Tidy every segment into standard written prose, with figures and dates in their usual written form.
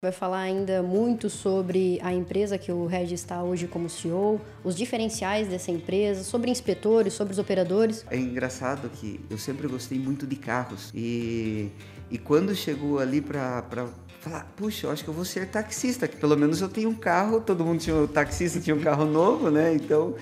Vai falar ainda muito sobre a empresa que o Regis está hoje como CEO, os diferenciais dessa empresa, sobre inspetores, sobre os operadores. É engraçado que eu sempre gostei muito de carros e quando chegou ali para falar, puxa, eu acho que eu vou ser taxista, que pelo menos eu tenho um carro, todo mundo tinha um taxista, tinha um carro novo, né? Então,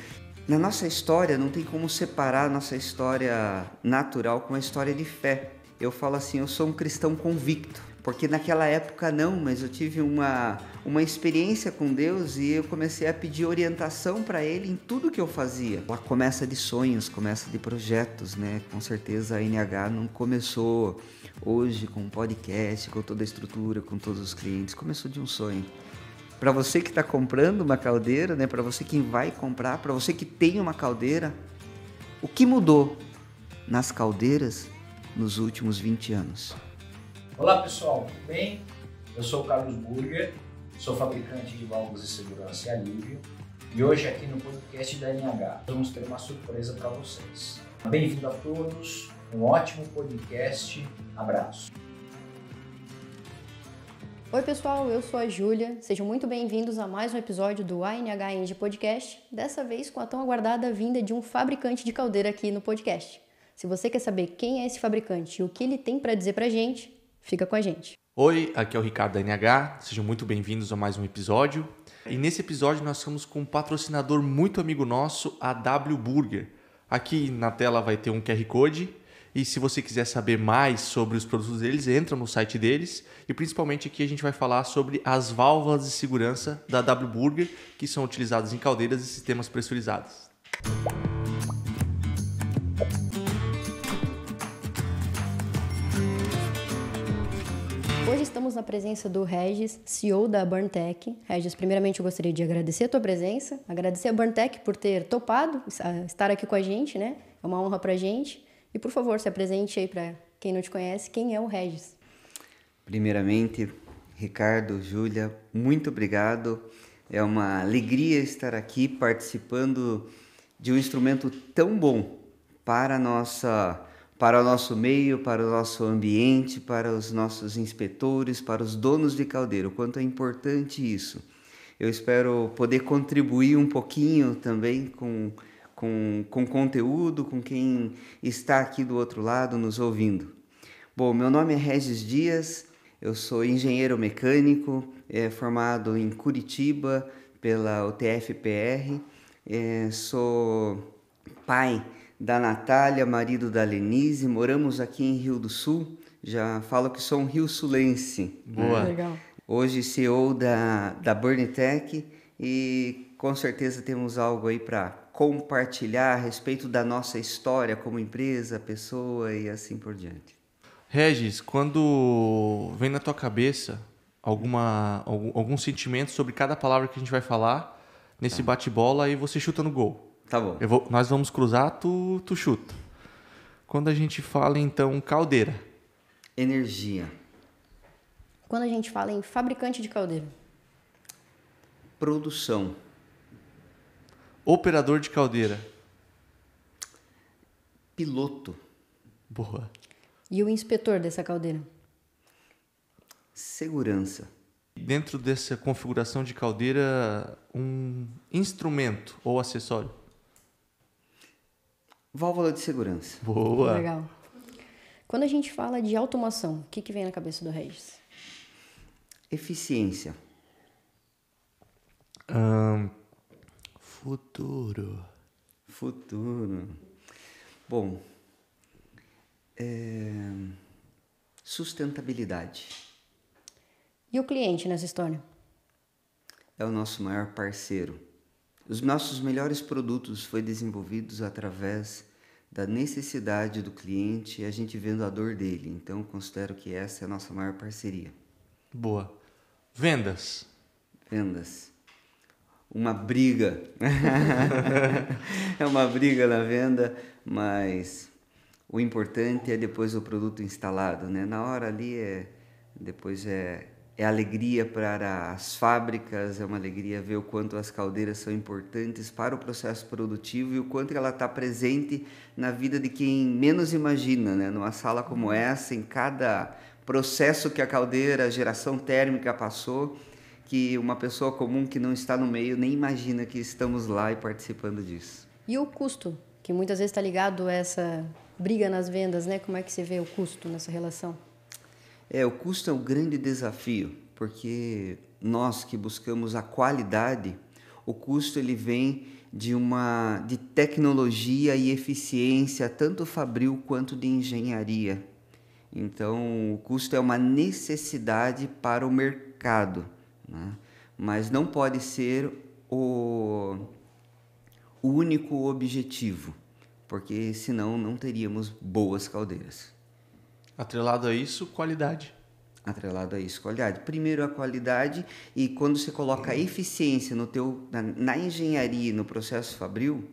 na nossa história, não tem como separar a nossa história natural com a história de fé. Eu falo assim, eu sou um cristão convicto. Porque naquela época não, mas eu tive uma experiência com Deus e eu comecei a pedir orientação para Ele em tudo que eu fazia. Ela começa de sonhos, começa de projetos, né? Com certeza a NH não começou hoje com um podcast, com toda a estrutura, com todos os clientes. Começou de um sonho. Para você que está comprando uma caldeira, né? Para você que vai comprar, para você que tem uma caldeira, o que mudou nas caldeiras nos últimos 20 anos? Olá pessoal, tudo bem? Eu sou o Carlos Burger, sou fabricante de válvulas de segurança e alívio e hoje aqui no podcast da NH vamos ter uma surpresa para vocês. Bem-vindo a todos, um ótimo podcast, abraço. Oi pessoal, eu sou a Júlia, sejam muito bem-vindos a mais um episódio do ANH Indie Podcast, dessa vez com a tão aguardada vinda de um fabricante de caldeira aqui no podcast. Se você quer saber quem é esse fabricante e o que ele tem para dizer pra gente, fica com a gente. Oi, aqui é o Ricardo da NH, sejam muito bem-vindos a mais um episódio. E nesse episódio nós estamos com um patrocinador muito amigo nosso, a W Burger. Aqui na tela vai ter um QR Code e se você quiser saber mais sobre os produtos deles, entra no site deles. E principalmente aqui a gente vai falar sobre as válvulas de segurança da W Burger, que são utilizadas em caldeiras e sistemas pressurizados. Hoje estamos na presença do Regis, CEO da Burntech. Regis, primeiramente eu gostaria de agradecer a tua presença, agradecer a Burntech por ter topado estar aqui com a gente, né? É uma honra pra gente. E por favor, se apresente aí para quem não te conhece, quem é o Regis? Primeiramente, Ricardo, Júlia, muito obrigado. É uma alegria estar aqui participando de um instrumento tão bom para o nosso meio, para o nosso ambiente, para os nossos inspetores, para os donos de caldeira. O quanto é importante isso. Eu espero poder contribuir um pouquinho também com conteúdo, com quem está aqui do outro lado nos ouvindo. Bom, meu nome é Regis Dias, eu sou engenheiro mecânico, formado em Curitiba pela UTF-PR, sou pai da Natália, marido da Lenise, moramos aqui em Rio do Sul, já falo que sou um rio-sulense. Boa. Legal. Hoje CEO da Burntech e com certeza temos algo aí para compartilhar a respeito da nossa história como empresa, pessoa e assim por diante. Regis, quando vem na tua cabeça algum sentimento sobre cada palavra que a gente vai falar nesse bate-bola, aí você chuta no gol. Tá bom. Nós vamos cruzar, tu chuta. Quando a gente fala, então, caldeira. Energia. Quando a gente fala em fabricante de caldeira? Produção. Operador de caldeira. Piloto. Boa. E o inspetor dessa caldeira? Segurança. Dentro dessa configuração de caldeira, um instrumento ou acessório. Válvula de segurança. Boa. Legal. Quando a gente fala de automação, o que vem na cabeça do Regis? Eficiência. Futuro. Bom, sustentabilidade. E o cliente nessa história? É o nosso maior parceiro. Os nossos melhores produtos foram desenvolvidos através da necessidade do cliente e a gente vendo a dor dele. Então, considero que essa é a nossa maior parceria. Boa. Vendas. Vendas. Uma briga. É uma briga na venda, mas o importante é depois o produto instalado, né? Na hora ali depois é alegria para as fábricas, é uma alegria ver o quanto as caldeiras são importantes para o processo produtivo e o quanto ela está presente na vida de quem menos imagina, né? Numa sala como essa, em cada processo que a caldeira, a geração térmica passou, que uma pessoa comum que não está no meio nem imagina que estamos lá e participando disso. E o custo, que muitas vezes está ligado a essa briga nas vendas, né? Como é que você vê o custo nessa relação? O custo é um grande desafio, porque nós que buscamos a qualidade, o custo ele vem de tecnologia e eficiência, tanto fabril quanto de engenharia. Então, o custo é uma necessidade para o mercado, né? Mas não pode ser o único objetivo, porque senão não teríamos boas caldeiras. Atrelado a isso, qualidade. Atrelado a isso, qualidade. Primeiro a qualidade, e quando você coloca a eficiência na engenharia, no processo fabril,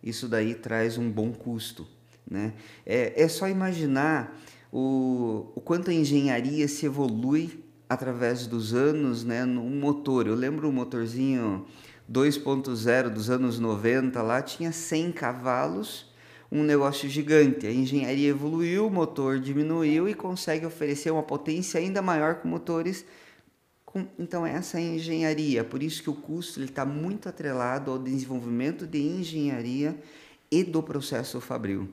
isso daí traz um bom custo, né? É só imaginar o quanto a engenharia se evolui através dos anos, né, no motor. Eu lembro o motorzinho 2.0 dos anos 90, lá tinha 100 cavalos, um negócio gigante. A engenharia evoluiu, o motor diminuiu e consegue oferecer uma potência ainda maior com motores. Então essa é a engenharia, por isso que o custo está muito atrelado ao desenvolvimento de engenharia e do processo fabril,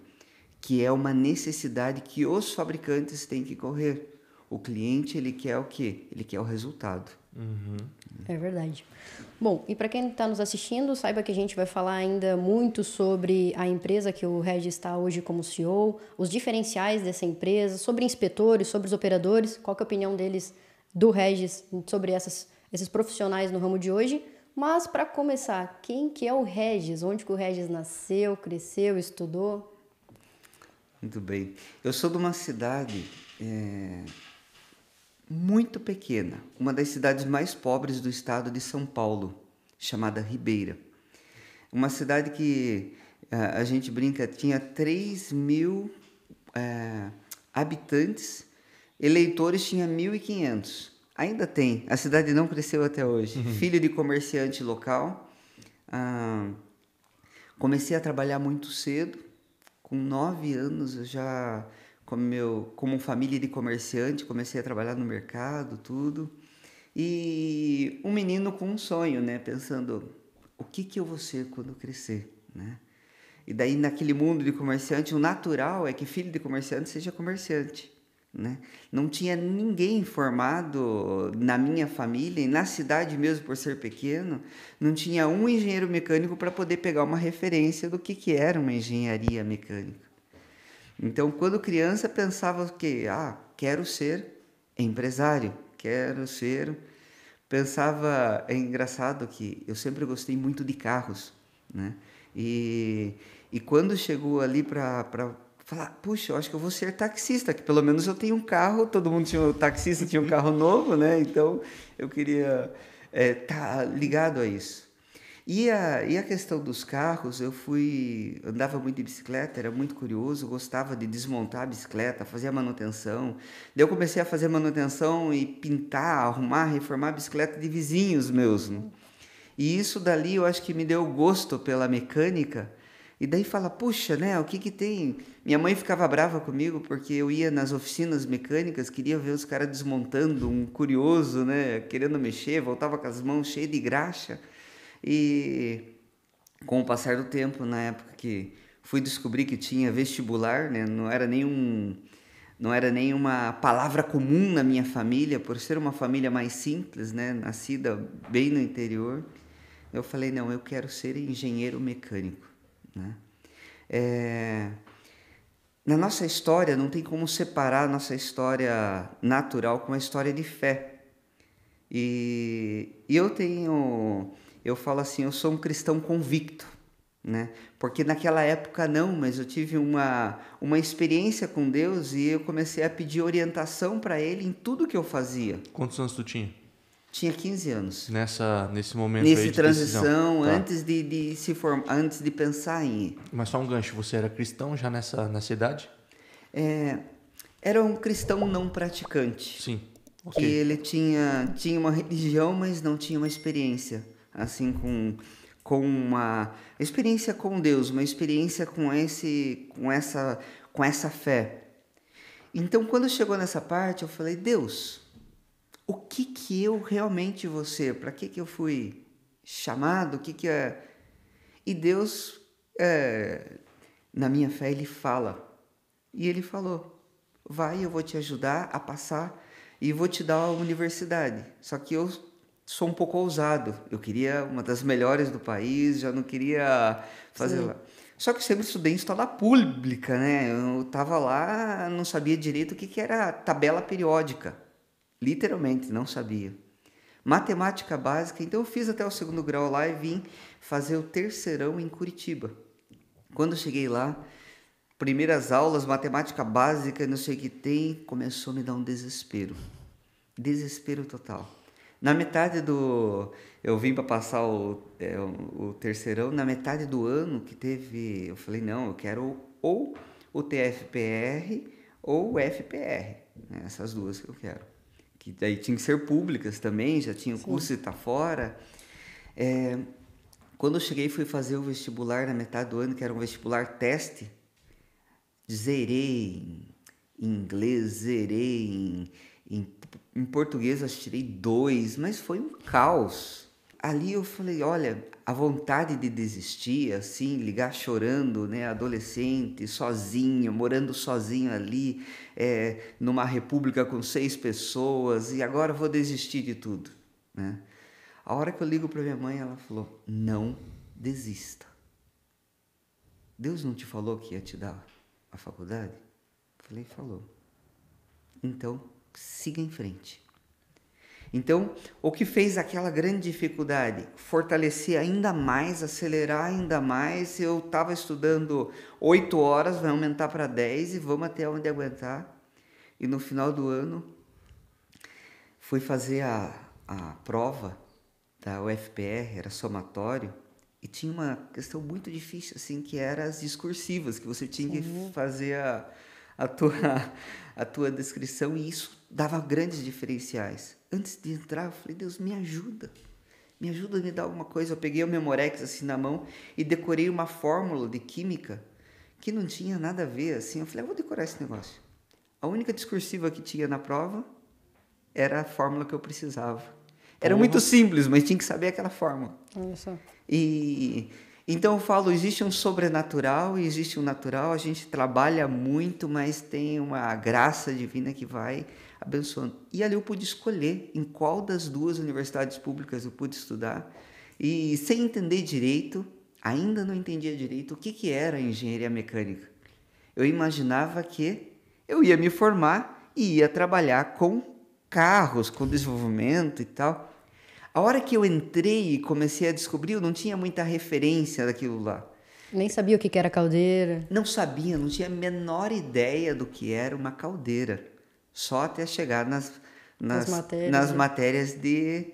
que é uma necessidade que os fabricantes têm que correr. O cliente, ele quer o quê? Ele quer o resultado. É verdade. Bom, e para quem está nos assistindo, saiba que a gente vai falar ainda muito sobre a empresa que o Regis está hoje como CEO, os diferenciais dessa empresa, sobre inspetores, sobre os operadores, qual que é a opinião deles, do Regis, sobre esses profissionais no ramo de hoje. Mas, para começar, quem que é o Regis? Onde que o Regis nasceu, cresceu, estudou? Muito bem. Eu sou de uma cidade muito pequena, uma das cidades mais pobres do estado de São Paulo, chamada Ribeira. Uma cidade que a gente brinca, tinha 3.000 habitantes, eleitores tinha 1.500. Ainda tem, a cidade não cresceu até hoje. Filho de comerciante local, comecei a trabalhar muito cedo, com 9 anos eu já... Como família de comerciante, comecei a trabalhar no mercado, tudo. E um menino com um sonho, né? Pensando, o que eu vou ser quando eu crescer, né? E daí, naquele mundo de comerciante, o natural é que filho de comerciante seja comerciante, né? Não tinha ninguém formado na minha família, e na cidade mesmo, por ser pequeno, não tinha um engenheiro mecânico para poder pegar uma referência do que era uma engenharia mecânica. Então, quando criança, pensava que, quero ser empresário, Pensava, é engraçado que eu sempre gostei muito de carros, né? E quando chegou ali para falar, puxa, eu acho que eu vou ser taxista, que pelo menos eu tenho um carro, todo mundo taxista tinha um carro novo, né? Então, eu queria estar ligado a isso. E a questão dos carros, andava muito de bicicleta, era muito curioso, gostava de desmontar a bicicleta, fazer a manutenção. Daí eu comecei a fazer manutenção e pintar, arrumar, reformar a bicicleta de vizinhos meus, né? E isso dali eu acho que me deu gosto pela mecânica. E daí fala, puxa, né, o que tem? Minha mãe ficava brava comigo porque eu ia nas oficinas mecânicas, queria ver os caras desmontando, um curioso, né, querendo mexer, voltava com as mãos cheias de graxa. E com o passar do tempo, na época que fui descobrir que tinha vestibular, né, não era nenhuma palavra comum na minha família, por ser uma família mais simples, né, nascida bem no interior, eu falei, não, eu quero ser engenheiro mecânico, né? Na nossa história, não tem como separar a nossa história natural com a história de fé. E eu falo assim, eu sou um cristão convicto, né? Porque naquela época não, mas eu tive uma experiência com Deus e eu comecei a pedir orientação para Ele em tudo que eu fazia. Quantos anos tu tinha? Tinha 15 anos. Nesse momento aí de transição, tá. antes de se formar, antes de pensar em ir. Mas só um gancho, você era cristão já nessa idade? Era um cristão não praticante. Sim. Okay. Que ele tinha uma religião, mas não tinha uma experiência, assim, com uma experiência com Deus, uma experiência com essa fé. Então, quando chegou nessa parte, eu falei, Deus, o que eu realmente vou ser? Para que eu fui chamado? O que é? E Deus, na minha fé, Ele fala. E Ele falou, vai, eu vou te ajudar a passar e vou te dar a universidade. Só que eu sou um pouco ousado. Eu queria uma das melhores do país, já não queria fazer lá. Só que eu sempre estudei em escola pública, né? Eu estava lá, não sabia direito o que era tabela periódica. Literalmente, não sabia. Matemática básica, então eu fiz até o 2º grau lá e vim fazer o terceirão em Curitiba. Quando eu cheguei lá, primeiras aulas, matemática básica, não sei o que tem, começou a me dar um desespero. Desespero total. Na metade do... Eu vim para passar o terceirão, na metade do ano que teve... Eu falei, não, eu quero ou o TFPR ou o FPR. Né? Essas duas que eu quero. Que daí tinha que ser públicas também, já tinha o curso de estar fora. Quando eu cheguei, fui fazer o vestibular na metade do ano, que era um vestibular teste. Zerei em inglês, zerei em português, acho que tirei 2, mas foi um caos. Ali eu falei, olha, a vontade de desistir, assim, ligar chorando, né, adolescente, sozinho, morando sozinho ali, numa república com 6 pessoas, e agora vou desistir de tudo, né? A hora que eu ligo para minha mãe, ela falou, não desista. Deus não te falou que ia te dar a faculdade? Falei, falou. Então, siga em frente. Então, o que fez aquela grande dificuldade? Fortalecer ainda mais, acelerar ainda mais. Eu estava estudando 8 horas, vai aumentar para 10 e vamos até onde aguentar. E no final do ano, fui fazer a prova da UFPR, era somatório, e tinha uma questão muito difícil, assim, que era as discursivas, que você tinha que fazer a tua descrição, e isso dava grandes diferenciais. Antes de entrar, eu falei, Deus, me ajuda a me dar alguma coisa. Eu peguei o Memorex assim na mão e decorei uma fórmula de química que não tinha nada a ver, assim. Eu falei, vou decorar esse negócio. A única discursiva que tinha na prova era a fórmula que eu precisava. Era muito simples, mas tinha que saber aquela fórmula. Olha só. Então eu falo, existe um sobrenatural e existe um natural. A gente trabalha muito, mas tem uma graça divina que vai abençoando. E ali eu pude escolher em qual das 2 universidades públicas eu pude estudar. E sem entender direito, ainda não entendia direito o que era engenharia mecânica. Eu imaginava que eu ia me formar e ia trabalhar com carros, com desenvolvimento e tal. A hora que eu entrei e comecei a descobrir, eu não tinha muita referência daquilo lá. Nem sabia o que era caldeira. Não sabia, não tinha a menor ideia do que era uma caldeira. Só até chegar nas matérias de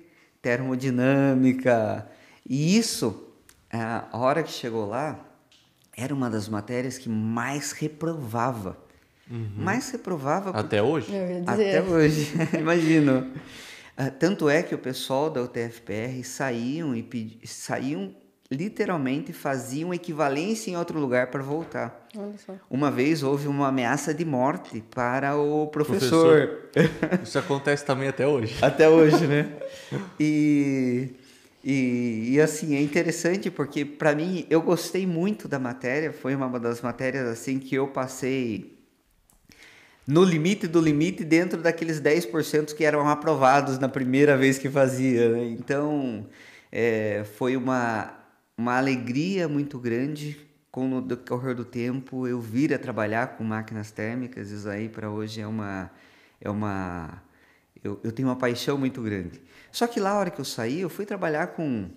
termodinâmica. E isso, a hora que chegou lá, era uma das matérias que mais reprovava. Mais reprovava... Até hoje? Até hoje, imagino. Tanto é que o pessoal da UTFPR saíam literalmente, faziam equivalência em outro lugar para voltar. Olha só. Uma vez houve uma ameaça de morte para o professor. Isso acontece também até hoje. Até hoje, né? E assim, é interessante porque para mim, eu gostei muito da matéria, foi uma das matérias assim que eu passei no limite do limite dentro daqueles 10% que eram aprovados na primeira vez que fazia, né? Então, foi uma alegria muito grande com o decorrer do tempo eu vir a trabalhar com máquinas térmicas. Isso aí para hoje eu tenho uma paixão muito grande. Só que lá, a hora que eu saí, eu fui trabalhar com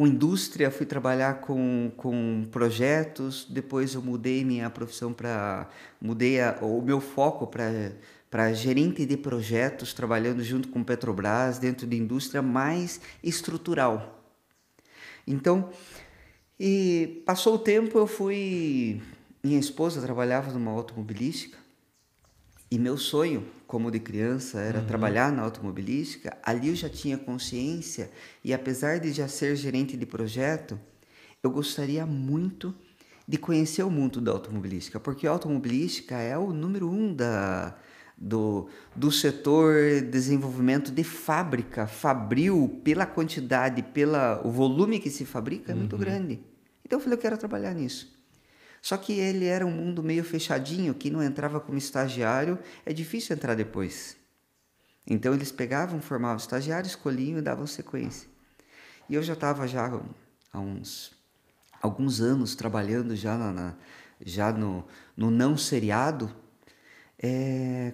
indústria, fui trabalhar com projetos, depois eu mudei minha profissão mudei o meu foco para gerente de projetos, trabalhando junto com Petrobras, dentro de indústria mais estrutural. Então, e passou o tempo, minha esposa trabalhava numa automobilística, e meu sonho, como de criança, era trabalhar na automobilística. Ali eu já tinha consciência, e apesar de já ser gerente de projeto, eu gostaria muito de conhecer o mundo da automobilística, porque a automobilística é o número 1 do setor desenvolvimento de fábrica. Fabril, pela quantidade, pelo volume que se fabrica, é muito grande. Então eu falei, eu quero trabalhar nisso. Só que ele era um mundo meio fechadinho, que não entrava como estagiário, é difícil entrar depois. Então eles pegavam, formavam estagiário, escolhiam e davam sequência. E eu já estava há alguns anos trabalhando já no não seriado,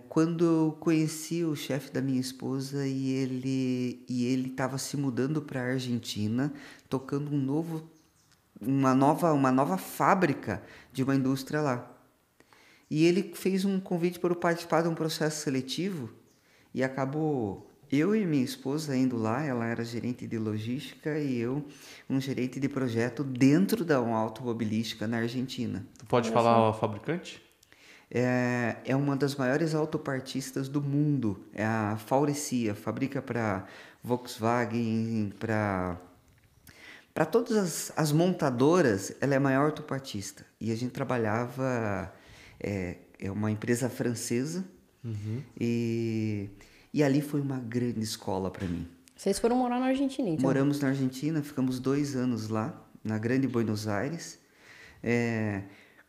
quando eu conheci o chefe da minha esposa e ele estava se mudando para a Argentina, tocando uma nova fábrica de uma indústria lá. E ele fez um convite para eu participar de um processo seletivo e acabou eu e minha esposa indo lá. Ela era gerente de logística e eu um gerente de projeto dentro da automobilística na Argentina. Tu pode falar o fabricante? É uma das maiores autopartistas do mundo, é a Faurecia, fabrica para Volkswagen, para todas as montadoras, ela é a maior autopartista. E a gente trabalhava, é uma empresa francesa, e ali foi uma grande escola para mim. Vocês foram morar na Argentina, então? Moramos na Argentina, ficamos 2 anos lá, na Grande Buenos Aires,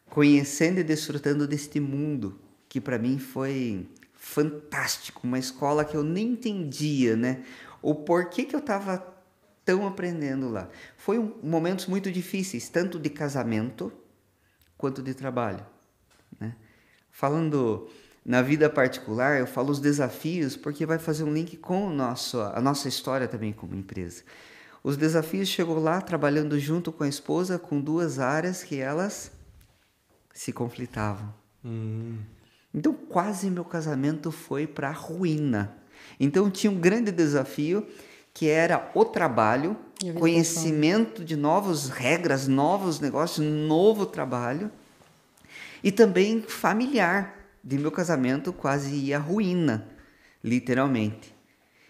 conhecendo e desfrutando deste mundo, que para mim foi fantástico, uma escola que eu nem entendia, né? O porquê que eu estava tão aprendendo lá. Foi momentos muito difíceis, tanto de casamento quanto de trabalho, né? Falando na vida particular, eu falo os desafios porque vai fazer um link com a nossa história também como empresa. Os desafios chegou lá trabalhando junto com a esposa, com 2 áreas que elas se conflitavam. Então quase meu casamento foi para a ruína. Então tinha um grande desafio que era o trabalho, conhecimento de novas regras, novos negócios, novo trabalho, e também familiar. De meu casamento quase ia à ruína, literalmente.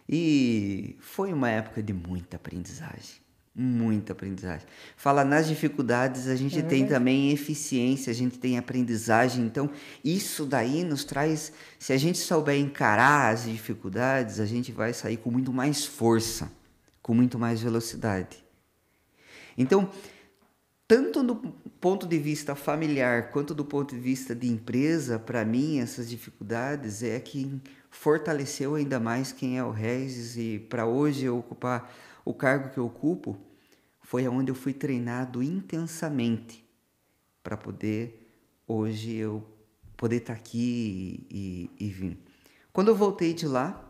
E foi uma época de muita aprendizagem. Muita aprendizagem. Fala nas dificuldades, a gente tem também eficiência, a gente tem aprendizagem. Então, isso daí nos traz... Se a gente souber encarar as dificuldades, a gente vai sair com muito mais força, com muito mais velocidade. Então, tanto do ponto de vista familiar quanto do ponto de vista de empresa, para mim, essas dificuldades é que fortaleceu ainda mais quem é o Regis, e para hoje eu ocupar o cargo que eu ocupo, foi onde eu fui treinado intensamente para poder, hoje, eu poder estar aqui e vir. Quando eu voltei de lá,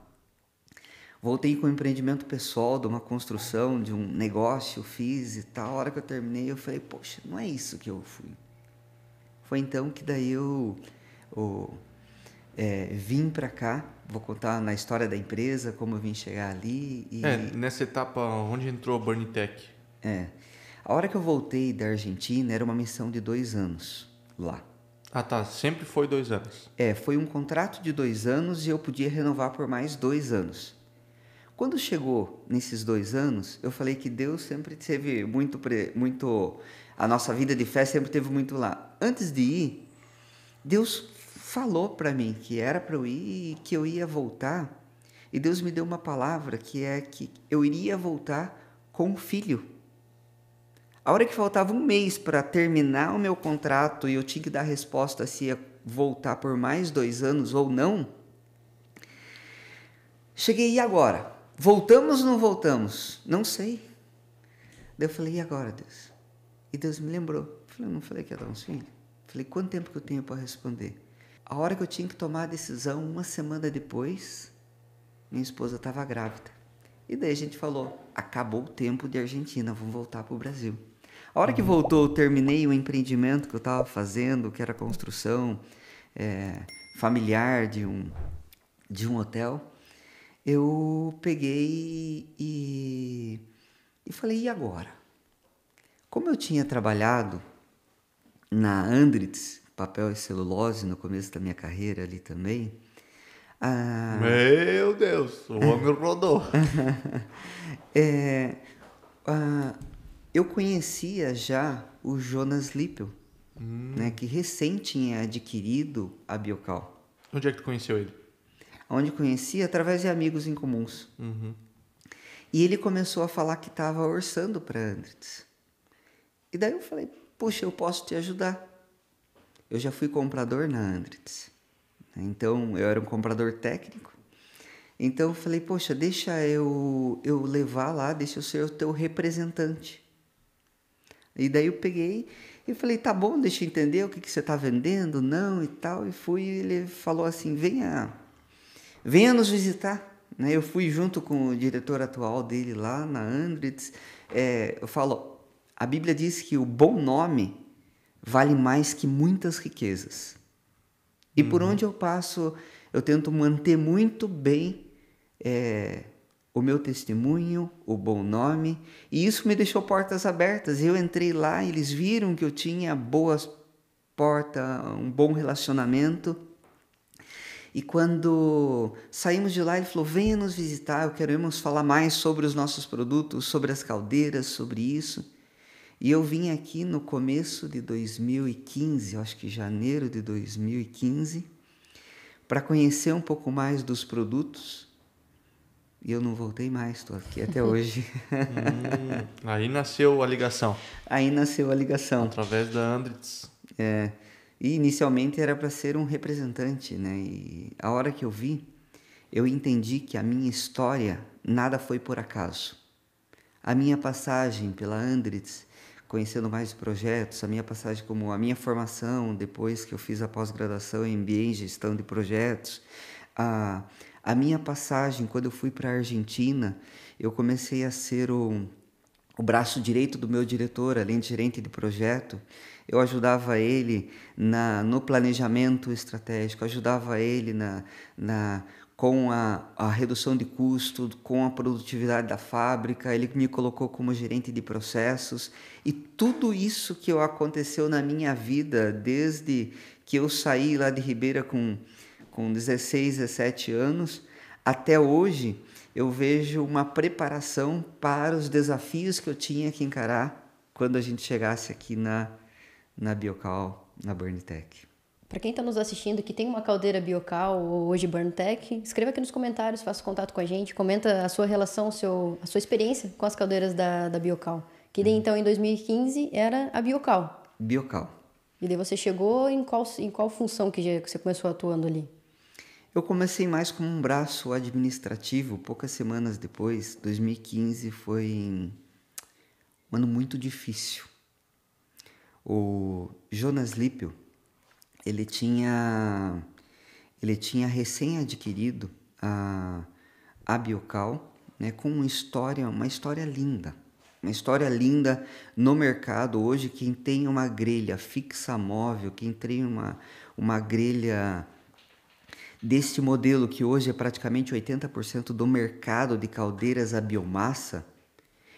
voltei com um empreendimento pessoal, de uma construção, de um negócio, fiz e tal. A hora que eu terminei, eu falei, poxa, não é isso que eu fui. Foi então que daí eu vim para cá. Vou contar na história da empresa, como eu vim chegar ali. Nessa etapa, onde entrou a Burnitec? A hora que eu voltei da Argentina, era uma missão de 2 anos lá. Ah, tá. Sempre foi 2 anos. Foi um contrato de 2 anos e eu podia renovar por mais 2 anos. Quando chegou nesses 2 anos, eu falei que Deus sempre teve muito... A nossa vida de fé sempre teve muito lá. Antes de ir, Deus falou para mim que era para eu ir e que eu ia voltar. E Deus me deu uma palavra que é que eu iria voltar com um filho. A hora que faltava 1 mês para terminar o meu contrato e eu tinha que dar resposta se ia voltar por mais 2 anos ou não, cheguei, e agora? Voltamos ou não voltamos? Não sei. Daí eu falei, e agora, Deus? E Deus me lembrou. Eu falei, não falei que ia dar uns filhos? Falei, quanto tempo que eu tenho para responder? A hora que eu tinha que tomar a decisão, 1 semana depois, minha esposa estava grávida. E daí a gente falou, acabou o tempo de Argentina, vamos voltar para o Brasil. A hora que voltou, eu terminei o empreendimento que eu estava fazendo, que era a construção familiar de um hotel. Eu peguei e falei, e agora? Como eu tinha trabalhado na Andritz, papel e celulose, no começo da minha carreira ali também... Meu Deus, o homem rodou. Eu conhecia já o Jonas Lippel, né, que recém tinha adquirido a Biocal. Onde é que tu conheceu ele? Onde conheci através de amigos em comuns. E ele começou a falar que estava orçando para a Andritz. E daí eu falei, poxa, eu posso te ajudar. Eu já fui comprador na Andritz. Então, eu era um comprador técnico. Então, eu falei, poxa, deixa eu levar lá, deixa eu ser o teu representante. E daí eu peguei e falei, tá bom, deixa eu entender o que você está vendendo, não e tal. E fui, ele falou assim, venha nos visitar. Né? Eu fui junto com o diretor atual dele lá na Andritz. Eu falo, a Bíblia diz que o bom nome vale mais que muitas riquezas. E por onde eu passo, eu tento manter muito bem o meu testemunho, o bom nome, e isso me deixou portas abertas. Eu entrei lá, eles viram que eu tinha boas portas, um bom relacionamento. E quando saímos de lá, ele falou, venha nos visitar, queremos falar mais sobre os nossos produtos, sobre as caldeiras, sobre isso. E eu vim aqui no começo de 2015, acho que janeiro de 2015, para conhecer um pouco mais dos produtos. E eu não voltei mais, estou aqui até hoje. Aí nasceu a ligação. Aí nasceu a ligação. Através da Andritz. E inicialmente era para ser um representante, né? E a hora que eu vi, eu entendi que a minha história, nada foi por acaso. A minha passagem pela Andritz, conhecendo mais projetos, a minha passagem como a minha formação, depois que eu fiz a pós-graduação em MBA em gestão de projetos, a minha passagem quando eu fui para a Argentina, eu comecei a ser o braço direito do meu diretor, além de gerente de projeto. Eu ajudava ele no planejamento estratégico, ajudava ele com a redução de custo, com a produtividade da fábrica. Ele me colocou como gerente de processos. E tudo isso que aconteceu na minha vida, desde que eu saí lá de Ribeira com 16, 17 anos, até hoje, eu vejo uma preparação para os desafios que eu tinha que encarar quando a gente chegasse aqui na Biocal, na Burnitec. Para quem está nos assistindo que tem uma caldeira Biocal ou hoje Burnitec, escreva aqui nos comentários, faça contato com a gente, comenta a sua relação, a sua experiência com as caldeiras da Biocal. Que daí, então, em 2015, era a Biocal. Biocal. E daí você chegou em qual função que você começou atuando ali? Eu comecei mais como um braço administrativo, poucas semanas depois. 2015 foi um ano muito difícil. O Jonas Lippel, ele tinha recém adquirido a Biocal, né, com uma história linda. Uma história linda no mercado. Hoje, quem tem uma grelha fixa móvel, quem tem uma grelha deste modelo, que hoje é praticamente 80% do mercado de caldeiras a biomassa,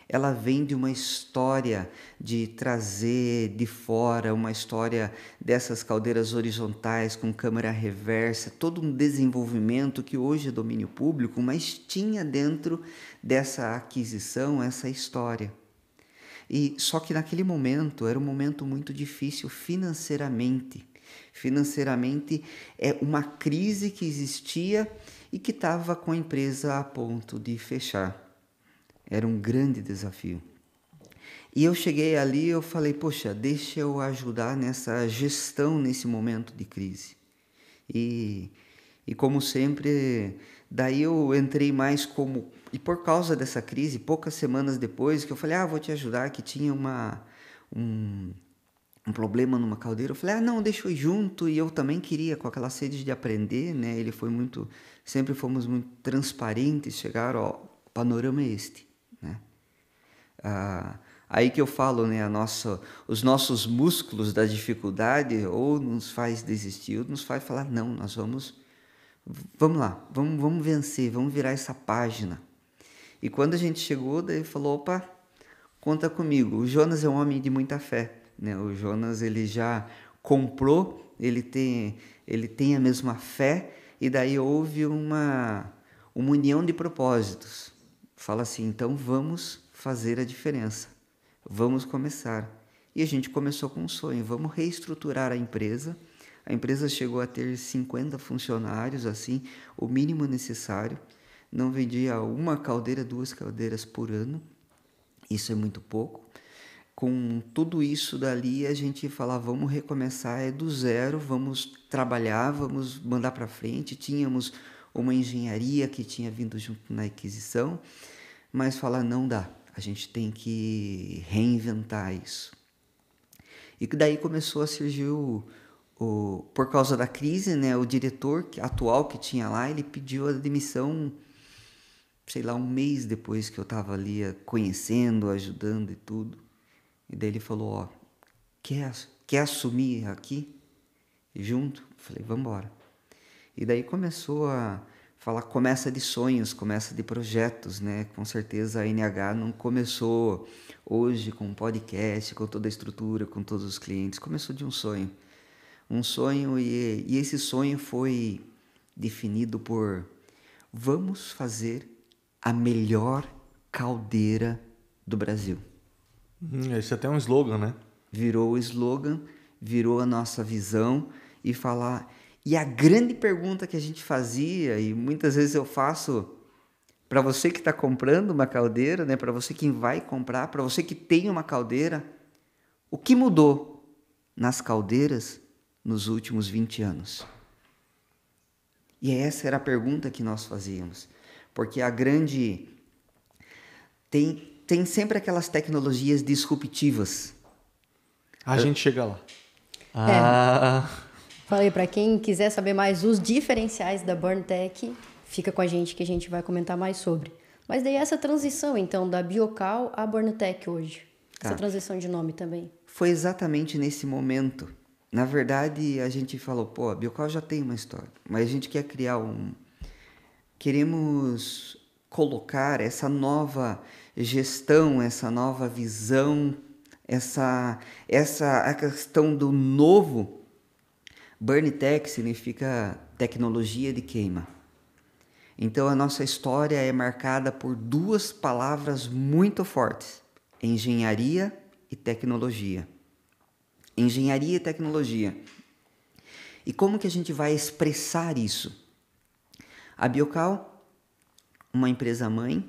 ela vem de uma história de trazer de fora, uma história dessas caldeiras horizontais com câmara reversa, todo um desenvolvimento que hoje é domínio público, mas tinha dentro dessa aquisição essa história. E só que naquele momento era um momento muito difícil financeiramente. Financeiramente é uma crise que existia e que estava com a empresa a ponto de fechar. Era um grande desafio. E eu cheguei ali e eu falei, poxa, deixa eu ajudar nessa gestão nesse momento de crise. E como sempre, daí eu entrei mais como... E por causa dessa crise, poucas semanas depois, que eu falei, vou te ajudar, que tinha um problema numa caldeira, eu falei, não, deixa eu ir junto, e eu também queria, com aquela sede de aprender, né, ele foi muito, sempre fomos muito transparentes, chegaram, o panorama é este, né, aí que eu falo, né, os nossos músculos da dificuldade, ou nos faz desistir, ou nos faz falar, não, nós vamos lá, vamos vencer, vamos virar essa página. E quando a gente chegou, daí ele falou, opa, conta comigo, o Jonas é um homem de muita fé, né? O Jonas, ele já comprou, ele tem a mesma fé, e daí houve uma união de propósitos. Fala assim, então vamos fazer a diferença, vamos começar. E a gente começou com um sonho, vamos reestruturar a empresa. A empresa chegou a ter 50 funcionários, assim, o mínimo necessário. Não vendia 1 caldeira, 2 caldeiras por ano. Isso é muito pouco. Com tudo isso dali, a gente falava, vamos recomeçar do zero, vamos trabalhar, vamos mandar para frente. Tínhamos uma engenharia que tinha vindo junto na aquisição, mas falar, não dá, a gente tem que reinventar isso. E daí começou a surgir por causa da crise, né, o diretor atual que tinha lá, ele pediu a demissão, sei lá, 1 mês depois que eu estava ali conhecendo, ajudando e tudo. E daí ele falou, ó, quer assumir aqui junto? Eu falei, vamos embora. E daí começou a falar, começa de sonhos, começa de projetos, né? Com certeza a NH não começou hoje com um podcast, com toda a estrutura, com todos os clientes, começou de um sonho. Um sonho e esse sonho foi definido por vamos fazer a melhor caldeira do Brasil. Esse é até um slogan, né? Virou o slogan, virou a nossa visão e falar... E a grande pergunta que a gente fazia, e muitas vezes eu faço para você que está comprando uma caldeira, né? Para você que vai comprar, para você que tem uma caldeira, o que mudou nas caldeiras nos últimos 20 anos? E essa era a pergunta que nós fazíamos. Porque a grande... Tem sempre aquelas tecnologias disruptivas. A gente chega lá. Falei, para quem quiser saber mais os diferenciais da BurnTech, fica com a gente que a gente vai comentar mais sobre. Mas daí essa transição, então, da Biocal à BurnTech hoje. Essa transição de nome também. Foi exatamente nesse momento. Na verdade, a gente falou, pô, a Biocal já tem uma história, mas a gente quer criar Queremos colocar essa nova gestão, essa nova visão, a questão do novo. BurnTech significa tecnologia de queima. Então a nossa história é marcada por 2 palavras muito fortes: engenharia e tecnologia. Engenharia e tecnologia. E como que a gente vai expressar isso? A Biocal, uma empresa mãe,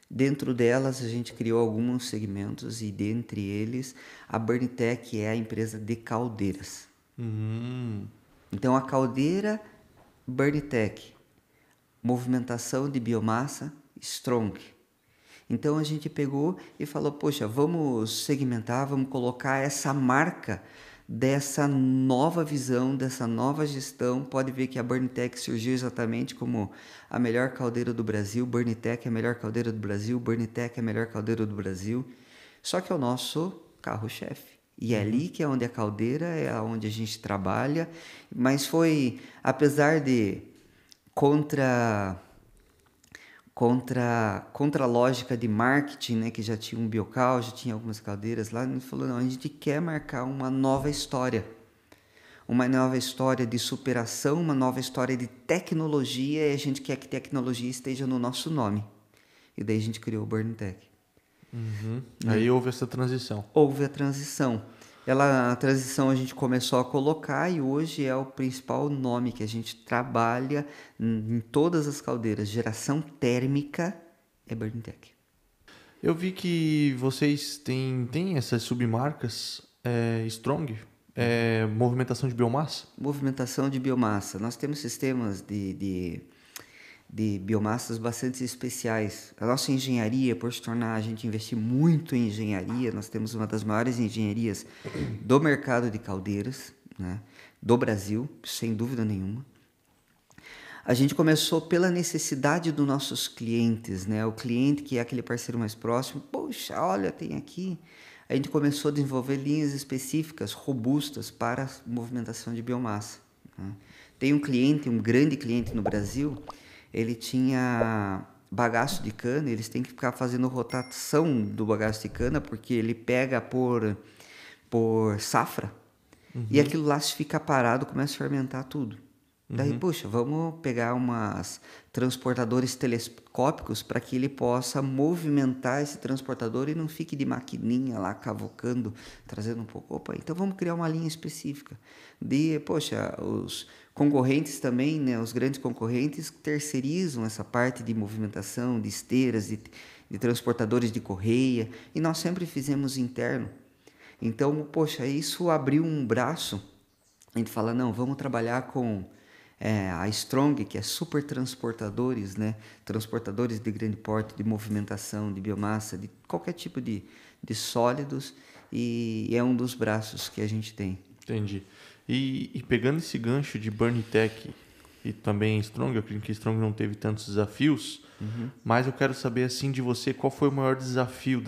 dentro delas a gente criou alguns segmentos e dentre eles a BurnTech é a empresa de caldeiras. Então a caldeira BurnTech, movimentação de biomassa Strong. Então a gente pegou e falou, poxa, vamos segmentar, vamos colocar essa marca dessa nova visão, dessa nova gestão. Pode ver que a BurnTech surgiu exatamente como a melhor caldeira do Brasil. BurnTech é a melhor caldeira do Brasil, BurnTech é a melhor caldeira do Brasil. Só que é o nosso carro-chefe. E é ali que é onde a caldeira, é onde a gente trabalha. Mas foi, apesar de contra a lógica de marketing, né, que já tinha um Biocal, já tinha algumas caldeiras lá, a gente falou, não, a gente quer marcar uma nova história de superação, uma nova história de tecnologia, e a gente quer que tecnologia esteja no nosso nome. E daí a gente criou o BurnTech. Aí houve essa transição. Houve a transição. A transição a gente começou a colocar e hoje é o principal nome que a gente trabalha em todas as caldeiras. Geração térmica é BurnTech. Eu vi que vocês têm essas submarcas Strong, movimentação de biomassa? Movimentação de biomassa. Nós temos sistemas de biomassas bastante especiais. A nossa engenharia, por se tornar, a gente investir muito em engenharia, nós temos uma das maiores engenharias do mercado de caldeiras, né, do Brasil, sem dúvida nenhuma. A gente começou pela necessidade dos nossos clientes, né, o cliente que é aquele parceiro mais próximo, poxa, olha, tem aqui. A gente começou a desenvolver linhas específicas, robustas para a movimentação de biomassa, né. Tem um grande cliente no Brasil. Ele tinha bagaço de cana, eles têm que ficar fazendo rotação do bagaço de cana, porque ele pega por safra, e aquilo lá se fica parado, começa a fermentar tudo. Daí, puxa, vamos pegar umas transportadores telescópicos para que ele possa movimentar esse transportador e não fique de maquininha lá cavocando, trazendo um pouco. Opa, então vamos criar uma linha específica. Poxa, os concorrentes também, né, os grandes concorrentes terceirizam essa parte de movimentação, de esteiras, de transportadores de correia, e nós sempre fizemos interno. Então, poxa, isso abriu um braço. A gente fala, não, vamos trabalhar com a Strong, que é super transportadores, né? Transportadores de grande porte, de movimentação, de biomassa, de qualquer tipo de sólidos, e é um dos braços que a gente tem. Entendi. E pegando esse gancho de Burnitech e também Strong, eu acredito que Strong não teve tantos desafios, mas eu quero saber assim de você, qual foi o maior desafio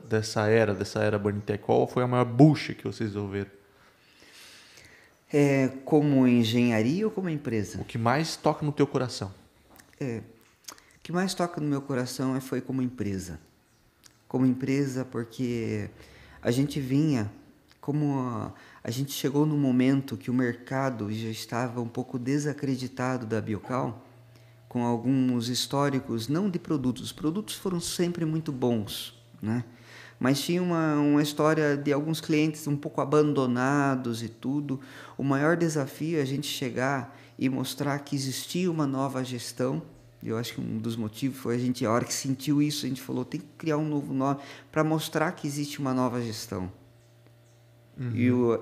dessa era Burnitech? Qual foi a maior bucha que vocês resolveram? Como engenharia ou como empresa? O que mais toca no teu coração? O que mais toca no meu coração foi como empresa. Como empresa, porque a gente vinha, a gente chegou num momento que o mercado já estava um pouco desacreditado da Biocal, com alguns históricos, não de produtos. Os produtos foram sempre muito bons, né? Mas tinha uma história de alguns clientes um pouco abandonados e tudo. O maior desafio é a gente chegar e mostrar que existia uma nova gestão. Eu acho que um dos motivos foi a hora que sentiu isso, a gente falou, tem que criar um novo nome para mostrar que existe uma nova gestão.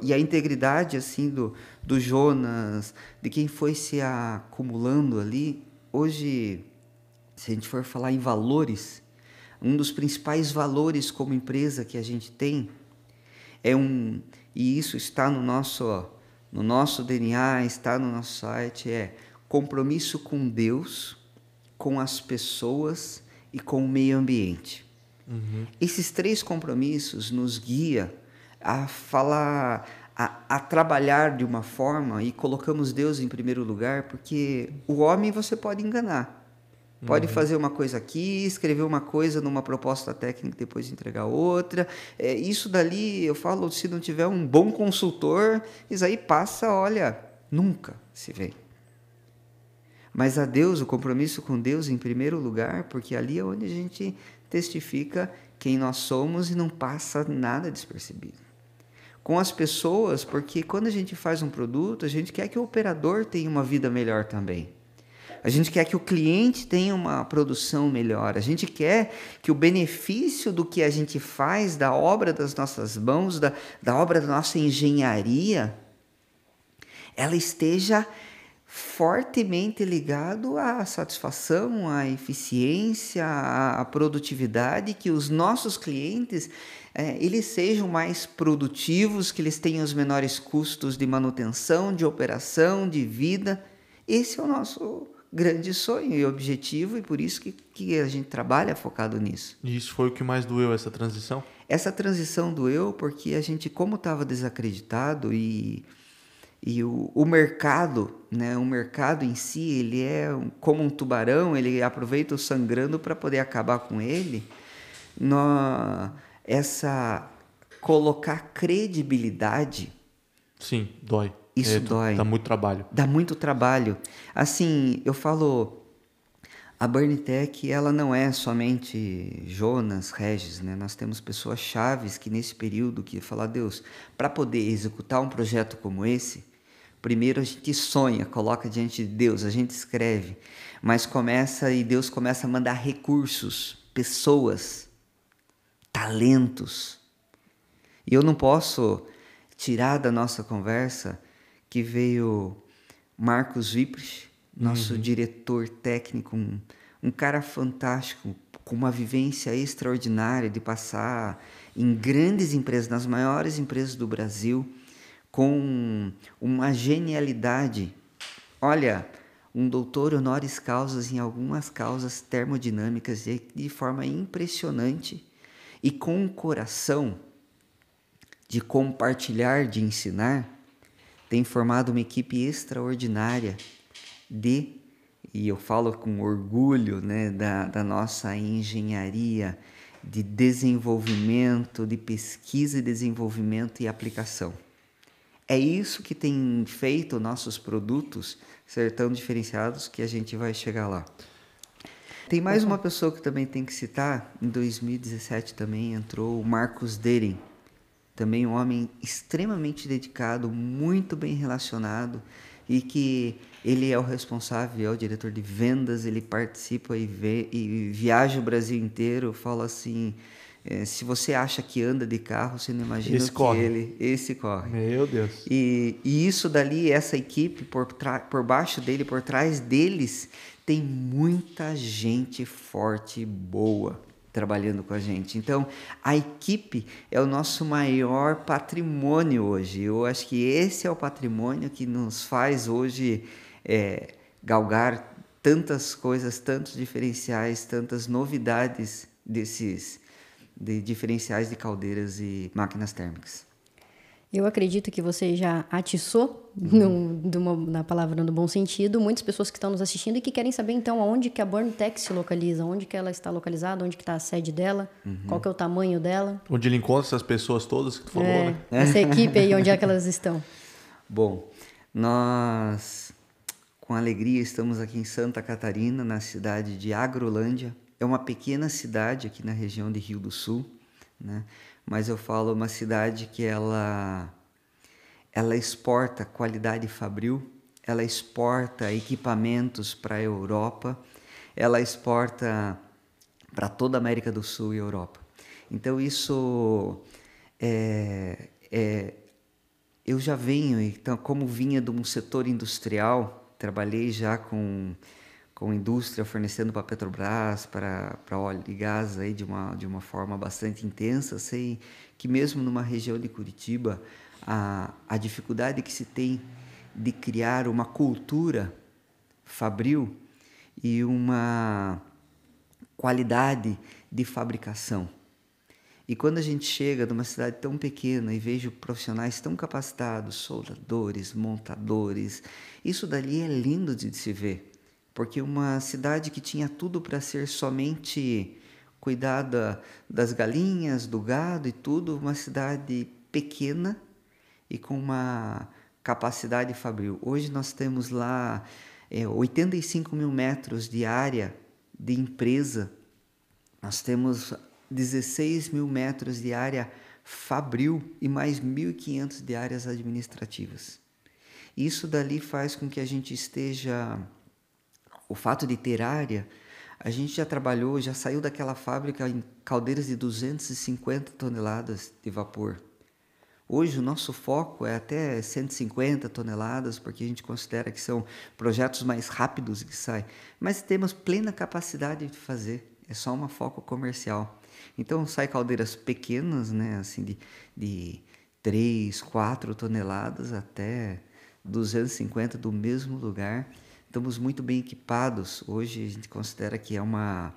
E a integridade assim do Jonas, de quem foi se acumulando ali. Hoje, se a gente for falar em valores, um dos principais valores como empresa que a gente tem e isso está no nosso DNA, está no nosso site, compromisso com Deus, com as pessoas e com o meio ambiente. Esses 3 compromissos nos guiam a falar, a trabalhar de uma forma, e colocamos Deus em primeiro lugar, porque o homem você pode enganar. Pode fazer uma coisa aqui, escrever uma coisa numa proposta técnica e depois entregar outra. Isso dali, eu falo, se não tiver um bom consultor, isso aí passa, olha, nunca se vê. Mas a Deus, o compromisso com Deus em primeiro lugar, porque ali é onde a gente testifica quem nós somos e não passa nada despercebido. Com as pessoas, porque quando a gente faz um produto, a gente quer que o operador tenha uma vida melhor também. A gente quer que o cliente tenha uma produção melhor. A gente quer que o benefício do que a gente faz, da obra das nossas mãos, da obra da nossa engenharia, ela esteja fortemente ligado à satisfação, à eficiência, à produtividade, que os nossos clientes eles sejam mais produtivos, que eles tenham os menores custos de manutenção, de operação, de vida. Esse é o nosso grande sonho e objetivo, e por isso que a gente trabalha focado nisso. E isso foi o que mais doeu, essa transição? Essa transição doeu porque a gente, como estava desacreditado e o mercado, né, o mercado em si, ele é como um tubarão, ele aproveita o sangrando para poder acabar com ele. Colocar credibilidade. Sim, dói. Isso dói. Dá muito trabalho. Dá muito trabalho. Assim, eu falo, a Burnitech, ela não é somente Jonas, Regis, né? Nós temos pessoas chaves que nesse período que falar, Deus, para poder executar um projeto como esse, primeiro a gente sonha, coloca diante de Deus, a gente escreve, mas Deus começa a mandar recursos, pessoas, talentos. E eu não posso tirar da nossa conversa que veio Marcos Wiprich, nosso diretor técnico, um cara fantástico, com uma vivência extraordinária de passar em grandes empresas, nas maiores empresas do Brasil, com uma genialidade. Olha, um doutor honoris causa em algumas causas termodinâmicas de forma impressionante, e com um coração de compartilhar, de ensinar, tem formado uma equipe extraordinária e eu falo com orgulho, né, da nossa engenharia, de desenvolvimento, de pesquisa e desenvolvimento e aplicação. É isso que tem feito nossos produtos ser tão diferenciados que a gente vai chegar lá. Tem mais uma pessoa que também tem que citar. Em 2017 também entrou o Marcos Deren. Também um homem extremamente dedicado, muito bem relacionado e que ele é o responsável, é o diretor de vendas, ele participa e viaja o Brasil inteiro, fala assim, se você acha que anda de carro, você não imagina Esse que corre. esse corre. Meu Deus. E isso dali, essa equipe, por baixo dele, por trás deles, tem muita gente forte e boa trabalhando com a gente. Então, a equipe é o nosso maior patrimônio hoje. Eu acho que esse é o patrimônio que nos faz hoje galgar tantas coisas, tantos diferenciais, tantas novidades de diferenciais de caldeiras e máquinas térmicas. Eu acredito que você já atiçou, na palavra no bom sentido, muitas pessoas que estão nos assistindo e que querem saber, então, aonde que a Burntech se localiza, onde que ela está localizada, onde que está a sede dela, qual que é o tamanho dela. Onde ele encontra essas pessoas todas que tu falou, né? Essa equipe aí, onde é que elas estão? Bom, nós, com alegria, estamos aqui em Santa Catarina, na cidade de Agrolândia. É uma pequena cidade aqui na região de Rio do Sul, né? Mas eu falo uma cidade que ela exporta qualidade fabril, ela exporta equipamentos para a Europa, ela exporta para toda a América do Sul e Europa. Então isso eu já venho, então, como vinha de um setor industrial, trabalhei já com indústria fornecendo para a Petrobras, para óleo e gás aí de uma forma bastante intensa. Sei que mesmo numa região de Curitiba, a dificuldade que se tem de criar uma cultura fabril e uma qualidade de fabricação. E quando a gente chega numa cidade tão pequena e vejo profissionais tão capacitados, soldadores, montadores, isso dali é lindo de se ver. Porque uma cidade que tinha tudo para ser somente cuidada das galinhas, do gado e tudo, uma cidade pequena e com uma capacidade fabril. Hoje nós temos lá 85 mil metros de área de empresa, nós temos 16 mil metros de área fabril e mais 1.500 de áreas administrativas. Isso dali faz com que a gente esteja... O fato de ter área, a gente já trabalhou, já saiu daquela fábrica em caldeiras de 250 toneladas de vapor. Hoje o nosso foco é até 150 toneladas, porque a gente considera que são projetos mais rápidos que saem. Mas temos plena capacidade de fazer, é só uma foco comercial. Então sai caldeiras pequenas, né, assim de 3, 4 toneladas até 250 do mesmo lugar. Estamos muito bem equipados. Hoje a gente considera que é uma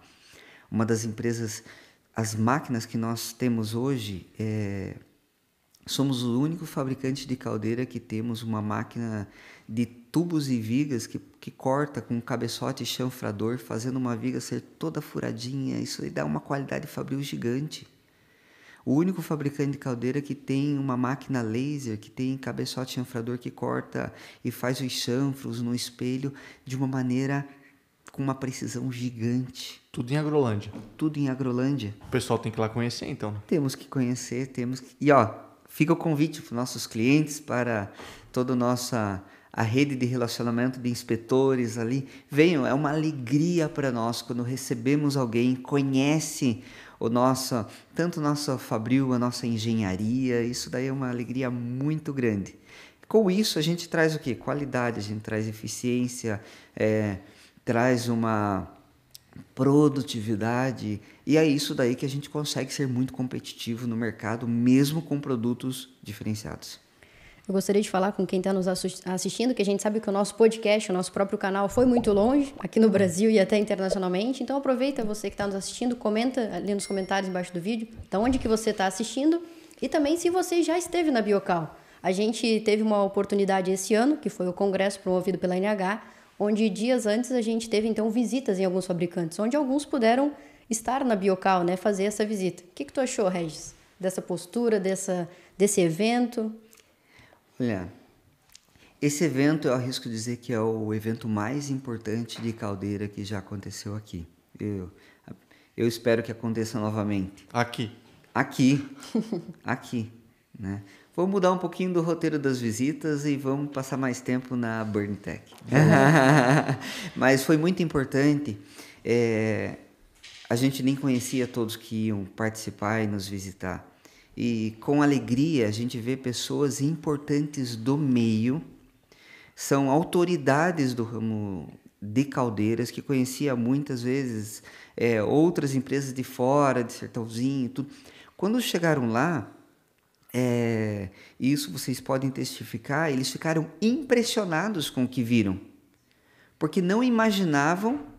das empresas, as máquinas que nós temos hoje, somos o único fabricante de caldeira que temos uma máquina de tubos e vigas que corta com cabeçote e chanfrador, fazendo uma viga ser toda furadinha. Isso aí dá uma qualidade fabril gigante. O único fabricante de caldeira que tem uma máquina laser, que tem cabeçote chanfrador que corta e faz os chanfros no espelho de uma maneira com uma precisão gigante. Tudo em Agrolândia. Tudo em Agrolândia. O pessoal tem que ir lá conhecer, então, né? Temos que conhecer, E fica o convite para os nossos clientes, para toda a rede de relacionamento de inspetores ali. Venham, é uma alegria para nós quando recebemos alguém, conhece tanto o nosso fabril, a nossa engenharia. Isso daí é uma alegria muito grande. Com isso a gente traz o quê? Qualidade, a gente traz eficiência, traz uma produtividade, e é isso daí que a gente consegue ser muito competitivo no mercado, mesmo com produtos diferenciados. Eu gostaria de falar com quem está nos assistindo, que a gente sabe que o nosso podcast, o nosso próprio canal foi muito longe, aqui no Brasil e até internacionalmente. Então aproveita, você que está nos assistindo, comenta ali nos comentários embaixo do vídeo, de onde que você está assistindo e também se você já esteve na Biocal. A gente teve uma oportunidade esse ano, que foi o congresso promovido pela NH, onde dias antes a gente teve então visitas em alguns fabricantes, onde alguns puderam estar na Biocal, né, fazer essa visita. O que tu achou, Regis, dessa postura, desse evento? Olha, esse evento eu arrisco dizer que é o evento mais importante de caldeira que já aconteceu aqui. Eu espero que aconteça novamente. Aqui. Aqui, né? Vamos mudar um pouquinho do roteiro das visitas e vamos passar mais tempo na BurnTech. Mas foi muito importante. A gente nem conhecia todos que iam participar e nos visitar. E com alegria a gente vê pessoas importantes do meio, são autoridades do ramo de caldeiras que conhecia muitas vezes outras empresas de fora, de Sertãozinho e tudo. Quando chegaram lá, isso vocês podem testificar, eles ficaram impressionados com o que viram, porque não imaginavam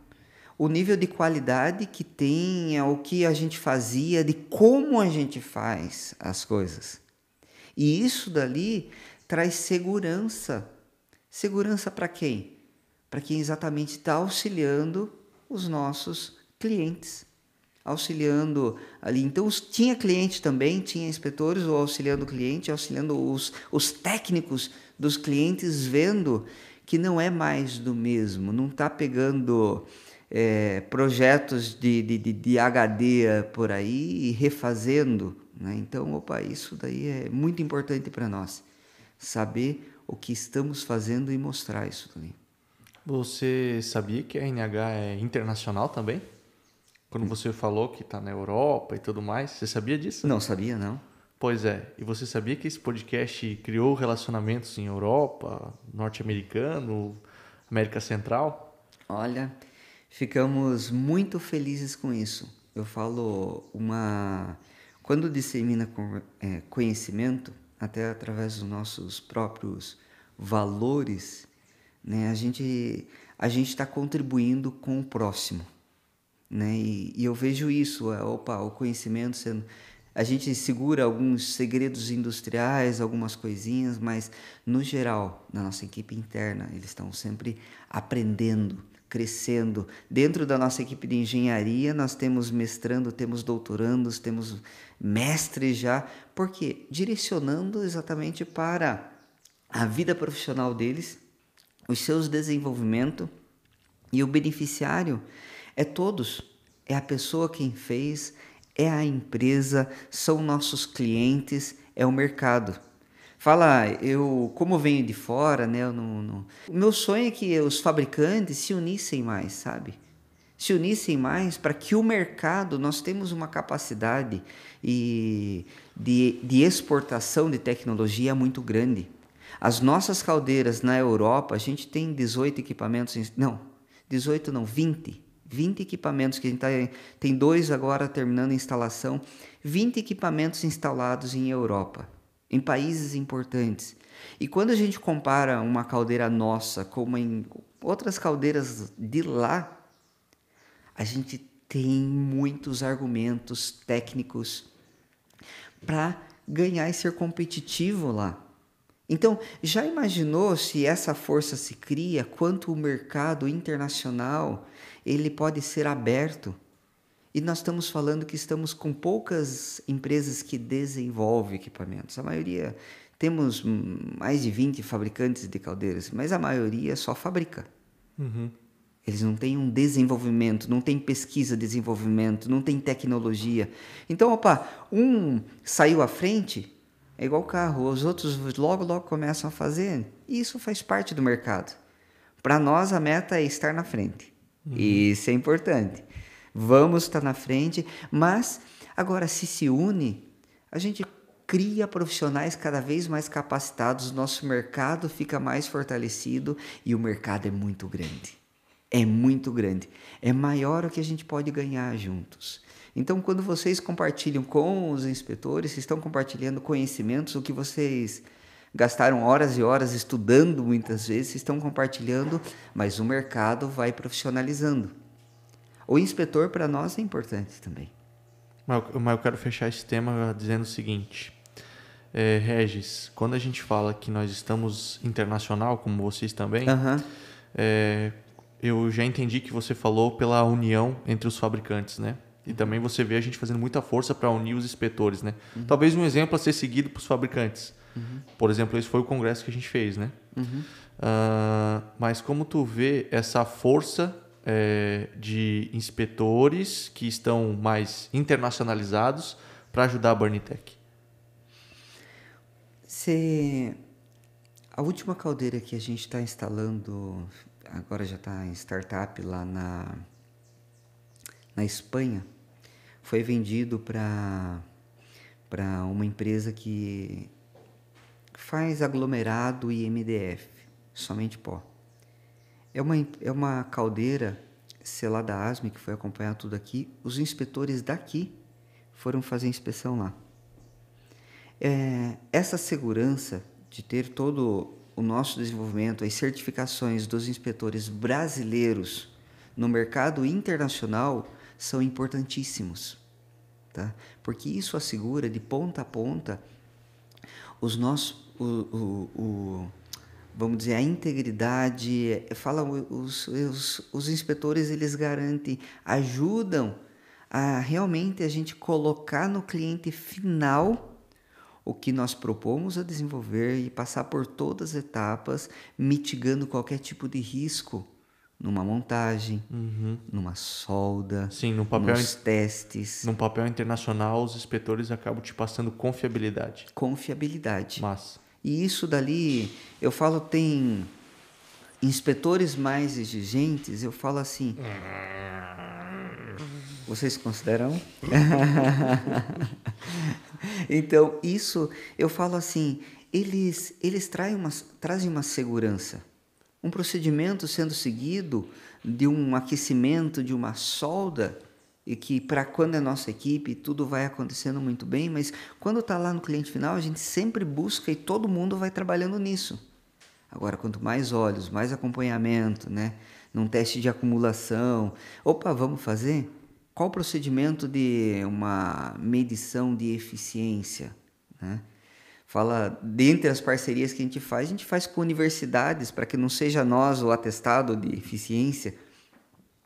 o nível de qualidade que tem, o que a gente fazia, de como a gente faz as coisas. E isso dali traz segurança. Segurança para quem? Para quem exatamente está auxiliando os nossos clientes. Auxiliando ali. Então, tinha cliente também, tinha inspetores ou auxiliando o cliente, auxiliando os técnicos dos clientes, vendo que não é mais do mesmo, não está pegando projetos de HD por aí e refazendo, né? Então, isso daí é muito importante para nós, saber o que estamos fazendo e mostrar isso também. Você sabia que a NH é internacional também? Quando você falou que está na Europa e tudo mais, você sabia disso? Não sabia, não. Pois é. E você sabia que esse podcast criou relacionamentos em Europa, norte-americano, América Central? Olha, ficamos muito felizes com isso. Eu falo quando dissemina conhecimento, até através dos nossos próprios valores, né, a gente está contribuindo com o próximo. Né? E eu vejo isso, o conhecimento sendo... A gente segura alguns segredos industriais, algumas coisinhas, mas no geral, na nossa equipe interna, eles estão sempre aprendendo, crescendo. Dentro da nossa equipe de engenharia, nós temos mestrando, temos doutorandos, temos mestres já, porque direcionando exatamente para a vida profissional deles, os seus desenvolvimentos, e o beneficiário é todos, é a pessoa quem fez, é a empresa, são nossos clientes, é o mercado. Eu como venho de fora, né, o meu sonho é que os fabricantes se unissem mais, sabe? Se unissem mais para que o mercado, nós temos uma capacidade de exportação de tecnologia muito grande. As nossas caldeiras na Europa, a gente tem 18 equipamentos, 20 equipamentos, que a gente tem 2 agora terminando a instalação, 20 equipamentos instalados em Europa, em países importantes. E quando a gente compara uma caldeira nossa com outras caldeiras de lá, a gente tem muitos argumentos técnicos para ganhar e ser competitivo lá. Então, já imaginou se essa força se cria, quanto o mercado internacional ele pode ser aberto? E nós estamos falando que estamos com poucas empresas que desenvolvem equipamentos. A maioria, temos mais de 20 fabricantes de caldeiras, mas a maioria só fabrica. Uhum. Eles não têm um desenvolvimento, não tem pesquisa, desenvolvimento, não tem tecnologia. Então, um saiu à frente... É igual carro, os outros logo começam a fazer. E isso faz parte do mercado. Para nós, a meta é estar na frente. Uhum. E isso é importante. Vamos estar na frente, mas agora se une, a gente cria profissionais cada vez mais capacitados, nosso mercado fica mais fortalecido e o mercado é muito grande. É muito grande. É maior o que a gente pode ganhar juntos. Então, quando vocês compartilham com os inspetores, vocês estão compartilhando conhecimentos, o que vocês gastaram horas e horas estudando muitas vezes, vocês estão compartilhando, mas o mercado vai profissionalizando. O inspetor, para nós, é importante também. Mas eu quero fechar esse tema dizendo o seguinte. Regis, quando a gente fala que nós estamos internacional, como vocês também, eu já entendi que você falou pela união entre os fabricantes, né? E também você vê a gente fazendo muita força para unir os inspetores, né? Talvez um exemplo a ser seguido para os fabricantes. Por exemplo, esse foi o congresso que a gente fez, né? Mas como tu vê essa força de inspetores que estão mais internacionalizados para ajudar a Burnitech? A última caldeira que a gente está instalando, agora já está em startup lá na Espanha, foi vendido para uma empresa que faz aglomerado e MDF, somente pó. É uma caldeira selada ASME, que foi acompanhar tudo aqui. Os inspetores daqui foram fazer inspeção lá. Essa segurança de ter todo o nosso desenvolvimento, as certificações dos inspetores brasileiros no mercado internacional são importantíssimos, tá? Porque isso assegura de ponta a ponta os nossos, vamos dizer, a integridade. Os inspetores, eles garantem, ajudam a realmente a gente colocar no cliente final o que nós propomos a desenvolver e passar por todas as etapas, mitigando qualquer tipo de risco numa montagem, numa solda, Sim, nos testes. Num papel internacional, os inspetores acabam te passando confiabilidade. Confiabilidade. Massa. E isso dali, eu falo, tem inspetores mais exigentes, eu falo assim... Vocês consideram? Então, isso, eu falo assim, eles trazem uma segurança. Um procedimento sendo seguido de um aquecimento, de uma solda, e que para quando é nossa equipe, tudo vai acontecendo muito bem, mas quando está lá no cliente final, a gente sempre busca e todo mundo vai trabalhando nisso. Agora, quanto mais olhos, mais acompanhamento, né? Num teste de acumulação. Opa, vamos fazer? Qual o procedimento de uma medição de eficiência, né? Fala, dentre as parcerias que a gente faz com universidades, para que não seja nós o atestado de eficiência.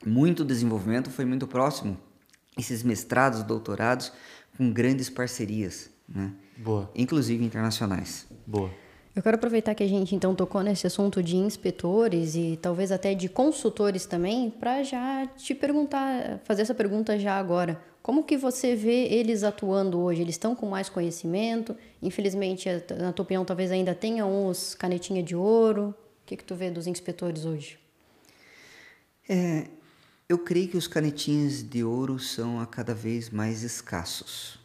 Muito desenvolvimento foi muito próximo. Esses mestrados, doutorados, com grandes parcerias, né? Boa. Inclusive internacionais. Boa. Eu quero aproveitar que a gente então tocou nesse assunto de inspetores e talvez até de consultores também, para já te perguntar, fazer essa pergunta já agora. Como que você vê eles atuando hoje? Eles estão com mais conhecimento? Infelizmente, na tua opinião, talvez ainda tenha uns canetinha de ouro. O que tu vê dos inspetores hoje? Eu creio que os canetinhas de ouro são a cada vez mais escassos.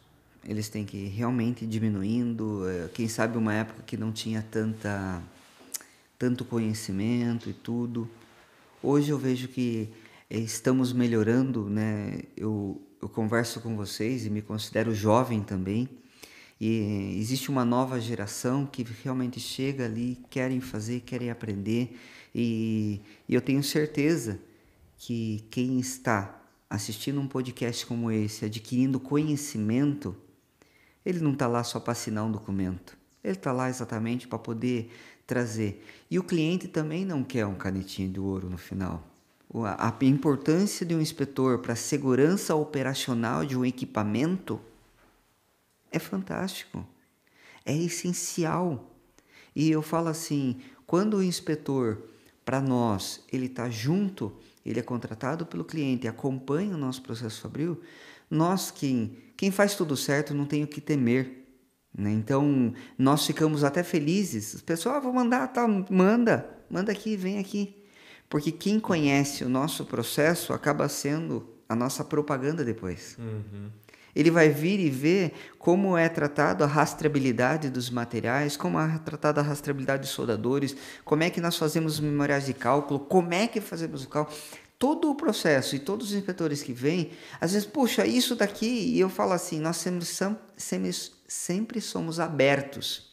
Eles têm que ir realmente diminuindo. Quem sabe uma época que não tinha tanto conhecimento e tudo. Hoje eu vejo que estamos melhorando, né? Eu converso com vocês e me considero jovem também. E existe uma nova geração que realmente chega ali, querem fazer, querem aprender. E eu tenho certeza que quem está assistindo um podcast como esse, adquirindo conhecimento, ele não está lá só para assinar um documento. Ele está lá exatamente para poder trazer. E o cliente também não quer um canetinho de ouro no final. A importância de um inspetor para a segurança operacional de um equipamento é fantástico. É essencial. E eu falo assim, quando o inspetor, para nós, ele está junto, ele é contratado pelo cliente, acompanha o nosso processo fabril, nós, quem faz tudo certo, não tem o que temer, né? Então, nós ficamos até felizes. As pessoas, vou mandar, tá, manda aqui, vem aqui. Porque quem conhece o nosso processo acaba sendo a nossa propaganda depois. Ele vai vir e ver como é tratado a rastreabilidade dos materiais, como é tratada a rastreabilidade dos soldadores, como é que nós fazemos memoriais de cálculo, como é que fazemos o cálculo. Todo o processo e todos os inspetores que vêm, às vezes, puxa, isso daqui, e eu falo assim, nós sempre somos abertos.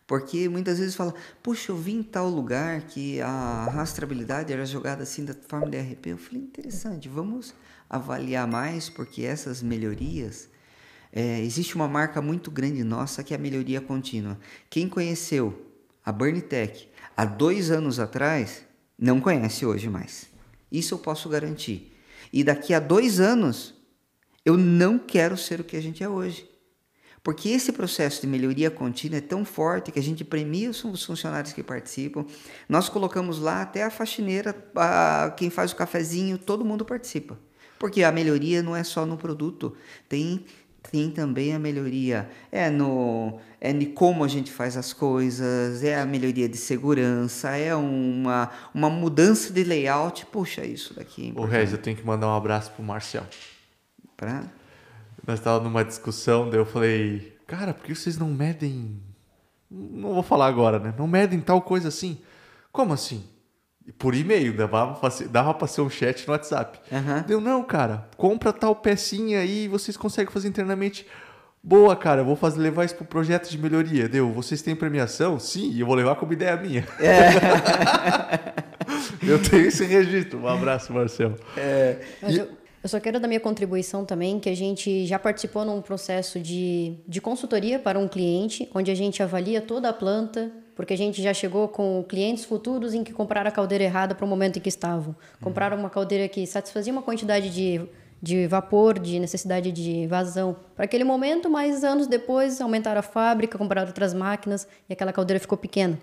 Porque muitas vezes fala, puxa, eu vim em tal lugar que a rastreabilidade era jogada assim da forma de RP. Eu falei, interessante, vamos avaliar mais, porque essas melhorias, existe uma marca muito grande nossa que é a melhoria contínua. Quem conheceu a Burnitech há 2 anos atrás, não conhece hoje mais. Isso eu posso garantir. E daqui a 2 anos, Eu não quero ser o que a gente é hoje. Porque esse processo de melhoria contínua é tão forte que a gente premia os funcionários que participam. Nós colocamos lá até a faxineira, quem faz o cafezinho, todo mundo participa. Porque a melhoria não é só no produto, tem também a melhoria de como a gente faz as coisas, é a melhoria de segurança, é uma mudança de layout. Puxa, isso daqui é Ô, Regis, eu tenho que mandar um abraço pro Marcel. Nós estávamos numa discussão, daí eu falei, cara, por que vocês não medem... Não vou falar agora, né? Não medem tal coisa assim. Como assim? Por e-mail, dava pra ser um chat no WhatsApp. Deu, não, cara, compra tal pecinha aí e vocês conseguem fazer internamente. Boa, cara, eu vou levar isso pro projeto de melhoria. Deu, vocês têm premiação? Sim, e eu vou levar como ideia minha. Eu tenho esse registro. Um abraço, Marcel. Eu só quero dar minha contribuição também, que a gente já participou num processo de consultoria para um cliente, onde a gente avalia toda a planta, porque a gente já chegou com clientes futuros em que compraram a caldeira errada para o momento em que estavam. Compraram uma caldeira que satisfazia uma quantidade de vapor, de necessidade de vazão para aquele momento, mas anos depois aumentaram a fábrica, compraram outras máquinas e aquela caldeira ficou pequena.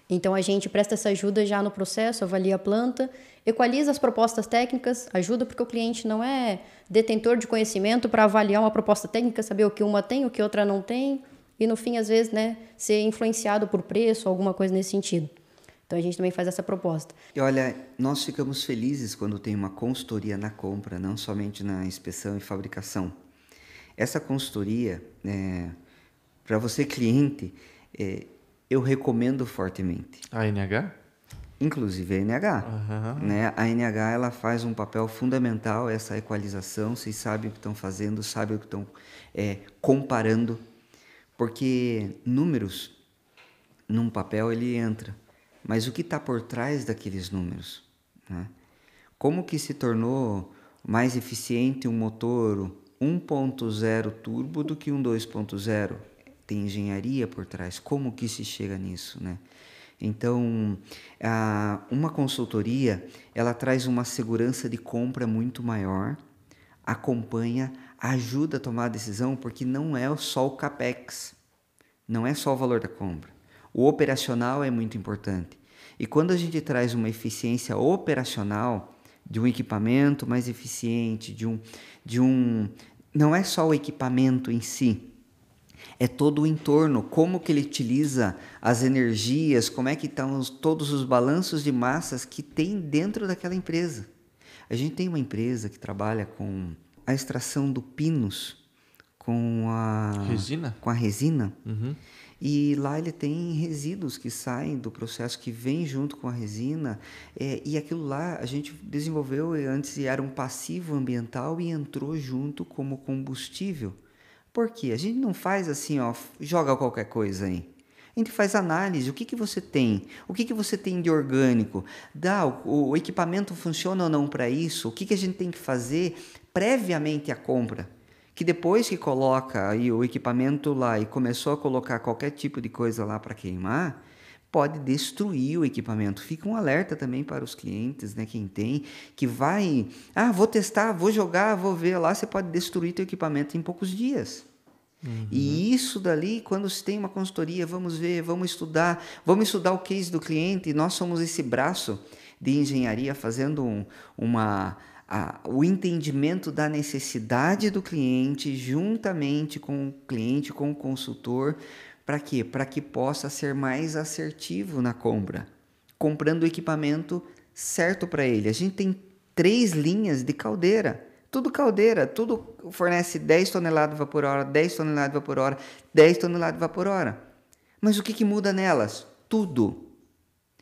Então a gente presta essa ajuda já no processo, avalia a planta, equaliza as propostas técnicas, ajuda porque o cliente não é detentor de conhecimento para avaliar uma proposta técnica, saber o que uma tem, o que outra não tem, e no fim, às vezes, né, ser influenciado por preço, alguma coisa nesse sentido. Então a gente também faz essa proposta. E olha, nós ficamos felizes quando tem uma consultoria na compra, não somente na inspeção e fabricação. Essa consultoria, para você cliente, eu recomendo fortemente. A NH? Inclusive a NH. Né? A NH ela faz um papel fundamental, essa equalização. Vocês sabem o que estão fazendo, sabem o que estão comparando. Porque números, num papel, ele entra. Mas o que está por trás daqueles números? Né? Como que se tornou mais eficiente um motor 1.0 turbo do que um 2.0? Tem engenharia por trás. Como que se chega nisso, né? Então, uma consultoria, ela traz uma segurança de compra muito maior, acompanha, ajuda a tomar a decisão, porque não é só o CAPEX, não é só o valor da compra. O operacional é muito importante. E quando a gente traz uma eficiência operacional de um equipamento mais eficiente, não é só o equipamento em si, é todo o entorno, como que ele utiliza as energias, como é que estão todos os balanços de massas que tem dentro daquela empresa. A gente tem uma empresa que trabalha com a extração do pinus, com a resina. E lá ele tem resíduos que saem do processo, que vem junto com a resina, e aquilo lá a gente desenvolveu, antes era um passivo ambiental e entrou junto como combustível. Por quê? A gente não faz assim, joga qualquer coisa aí. A gente faz análise, o que você tem? O que você tem de orgânico? O equipamento funciona ou não para isso? O que a gente tem que fazer previamente à compra? Que depois que coloca aí o equipamento lá e começou a colocar qualquer tipo de coisa lá para queimar, pode destruir o equipamento. Fica um alerta também para os clientes, né? Quem tem, que vai... vou testar, vou jogar, vou ver lá, você pode destruir teu equipamento em poucos dias. E isso dali, quando se tem uma consultoria, vamos ver, vamos estudar o case do cliente. Nós somos esse braço de engenharia fazendo o entendimento da necessidade do cliente juntamente com o cliente, com o consultor. Para quê? Para que possa ser mais assertivo na compra, comprando o equipamento certo para ele. A gente tem 3 linhas de caldeira, tudo fornece 10 toneladas de vapor hora, 10 toneladas de vapor hora, 10 toneladas de vapor hora. Mas o que muda nelas? Tudo.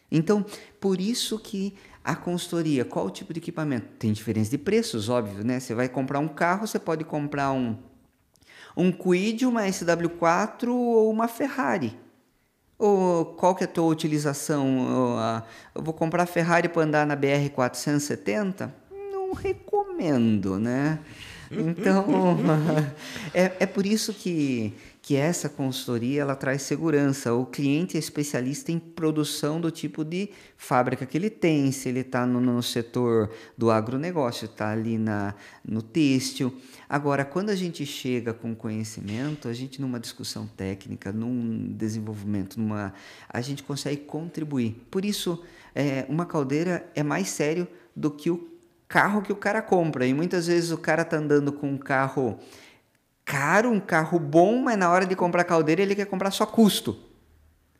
Então, por isso que a consultoria, qual o tipo de equipamento? Tem diferença de preços, óbvio, né? Você vai comprar um carro, você pode comprar um Kwid, uma SW4 ou uma Ferrari. Ou qual que é a tua utilização? Eu vou comprar a Ferrari para andar na BR-470? Não recomendo, né? Então, é por isso que essa consultoria ela traz segurança. O cliente é especialista em produção do tipo de fábrica que ele tem, se ele está no setor do agronegócio, está ali no têxtil. Agora, quando a gente chega com conhecimento, a gente numa discussão técnica, num desenvolvimento, a gente consegue contribuir. Por isso, uma caldeira é mais sério do que o carro que o cara compra. E muitas vezes o cara está andando com um carro caro, um carro bom, mas na hora de comprar caldeira ele quer comprar só custo.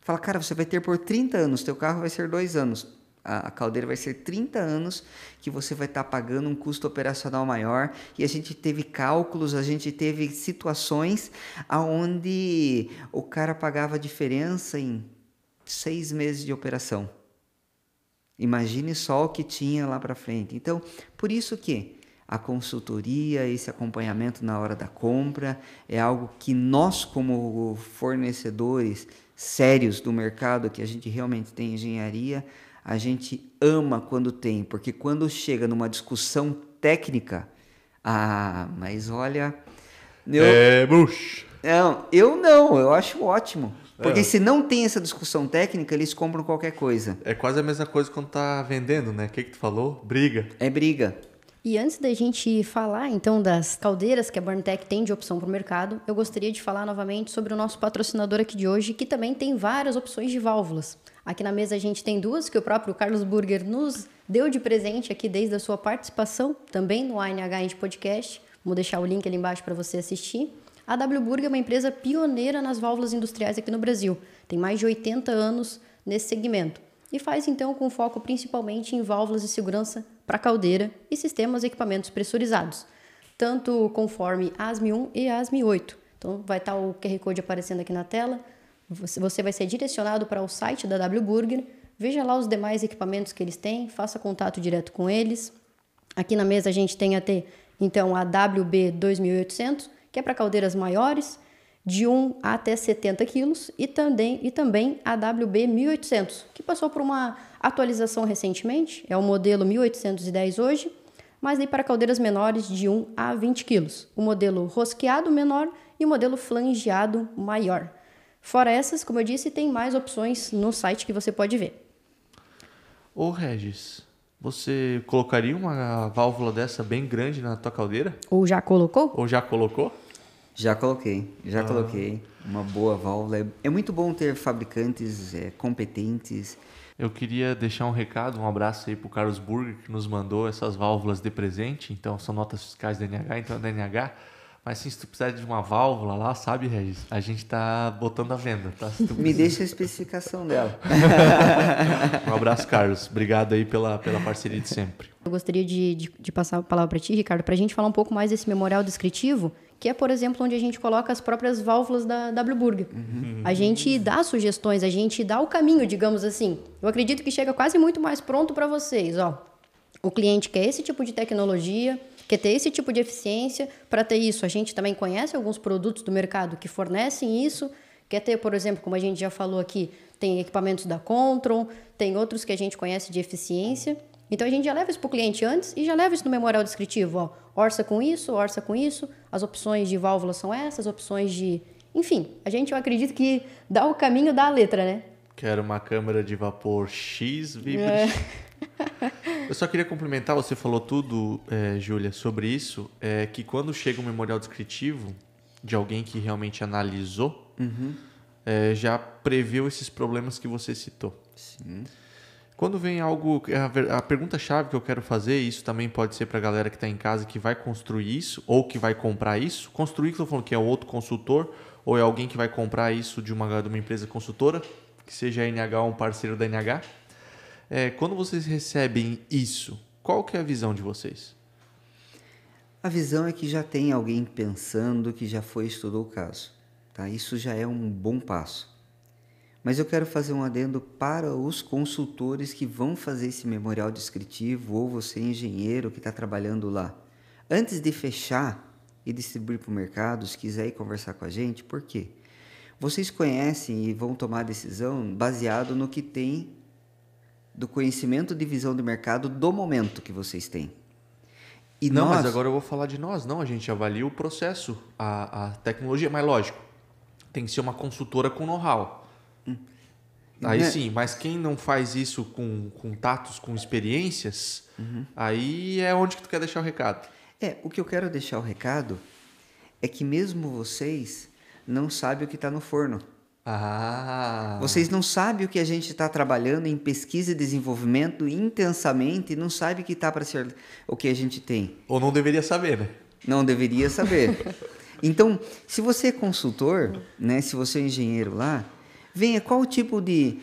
Fala, cara, você vai ter por 30 anos, teu carro vai ser 2 anos. A caldeira vai ser 30 anos que você vai estar pagando um custo operacional maior. E a gente teve cálculos, a gente teve situações onde o cara pagava a diferença em 6 meses de operação. Imagine só o que tinha lá para frente. Então, por isso que a consultoria, esse acompanhamento na hora da compra é algo que nós, como fornecedores sérios do mercado, que a gente realmente tem engenharia, a gente ama quando tem, porque quando chega numa discussão técnica, mas olha... eu acho ótimo. Porque se não tem essa discussão técnica, eles compram qualquer coisa. É quase a mesma coisa quando tá vendendo, né? O que tu falou? Briga. É briga. E antes da gente falar, então, das caldeiras que a Burntech tem de opção para o mercado, eu gostaria de falar novamente sobre o nosso patrocinador aqui de hoje, que também tem várias opções de válvulas. Aqui na mesa a gente tem 2 que o próprio Carlos Burger nos deu de presente aqui desde a sua participação, também no ANH Podcast. Vou deixar o link ali embaixo para você assistir. A W Burger é uma empresa pioneira nas válvulas industriais aqui no Brasil. Tem mais de 80 anos nesse segmento. E faz, então, com foco principalmente em válvulas de segurança para caldeira e sistemas e equipamentos pressurizados, tanto conforme ASME 1 e ASME 8. Então, vai estar o QR Code aparecendo aqui na tela. Você vai ser direcionado para o site da W Burger. Veja lá os demais equipamentos que eles têm, faça contato direto com eles. Aqui na mesa a gente tem até, então, a WB 2800, que é para caldeiras maiores, de 1 até 70 quilos, e também a WB 1800, que passou por uma atualização recentemente, é o modelo 1810 hoje, mas aí para caldeiras menores de 1 a 20 quilos, o modelo rosqueado menor e o modelo flangeado maior. Fora essas, como eu disse, tem mais opções no site que você pode ver. Ô Regis, você colocaria uma válvula dessa bem grande na tua caldeira? Ou já colocou? Já coloquei. Uma boa válvula. É muito bom ter fabricantes competentes. Eu queria deixar um recado, um abraço aí pro Carlos Burger, que nos mandou essas válvulas de presente. Então, são notas fiscais da NH, então é da NH. Mas sim, se tu precisar de uma válvula lá, sabe, Regis? A gente tá botando à venda, tá? Me deixa a especificação dela. Um abraço, Carlos. Obrigado aí pela parceria de sempre. Eu gostaria de passar a palavra para ti, Ricardo, para a gente falar um pouco mais desse memorial descritivo, que é, por exemplo, onde a gente coloca as próprias válvulas da W Burger. A gente dá sugestões, a gente dá o caminho, digamos assim. Eu acredito que chega quase muito mais pronto para vocês. O cliente quer esse tipo de tecnologia, quer ter esse tipo de eficiência. Para ter isso, a gente também conhece alguns produtos do mercado que fornecem isso. Quer ter, por exemplo, como a gente já falou aqui, tem equipamentos da Kontron, tem outros que a gente conhece de eficiência. Então, a gente já leva isso para o cliente antes e já leva isso no memorial descritivo. Orça com isso, as opções de válvulas são essas, opções de... Enfim, eu acredito que dá o caminho da letra, né? Quero uma câmara de vapor X Vibri. Eu só queria complementar, você falou tudo, Júlia, sobre isso, que quando chega um memorial descritivo de alguém que realmente analisou, já preveu esses problemas que você citou. Sim. Quando vem algo... A pergunta-chave que eu quero fazer, e isso também pode ser para a galera que está em casa que vai construir isso, ou que vai comprar isso. Construir, que eu estou falando que é outro consultor, ou é alguém que vai comprar isso de uma empresa consultora, que seja a NH ou um parceiro da NH. Quando vocês recebem isso, qual que é a visão de vocês? A visão é que já tem alguém pensando, que já estudou o caso. Tá? Isso já é um bom passo. Mas eu quero fazer um adendo para os consultores que vão fazer esse memorial descritivo, ou você engenheiro que está trabalhando lá. Antes de fechar e distribuir para o mercado, se quiser ir conversar com a gente, por quê? Vocês conhecem e vão tomar decisão baseado no que tem do conhecimento de visão de mercado do momento que vocês têm. E Não, nós... mas agora eu vou falar de nós. Não, a gente avalia o processo, a tecnologia. Mas lógico, tem que ser uma consultora com know-how. Aí sim, mas quem não faz isso com tatos, com experiências, aí é onde que tu quer deixar o recado. O que eu quero deixar o recado é que mesmo vocês não sabem o que está no forno. Vocês não sabem o que a gente está trabalhando em pesquisa e desenvolvimento intensamente e não sabem que está para ser o que a gente tem. Ou não deveria saber, né? Não deveria saber. Então, se você é consultor, né, se você é engenheiro lá, venha qual o tipo de...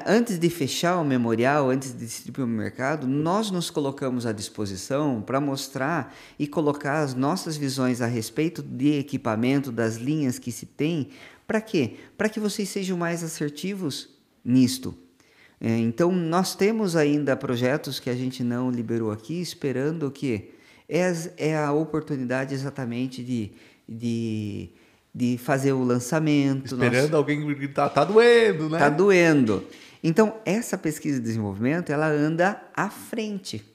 antes de fechar o memorial, antes de distribuir o mercado, nós nos colocamos à disposição para mostrar e colocar as nossas visões a respeito de equipamento, das linhas que se tem. Para quê? Para que vocês sejam mais assertivos nisto. Então, nós temos ainda projetos que a gente não liberou aqui, esperando o quê? É a oportunidade exatamente de fazer o lançamento. Esperando alguém gritar, tá doendo, né? Tá doendo. Então, essa pesquisa e desenvolvimento, ela anda à frente.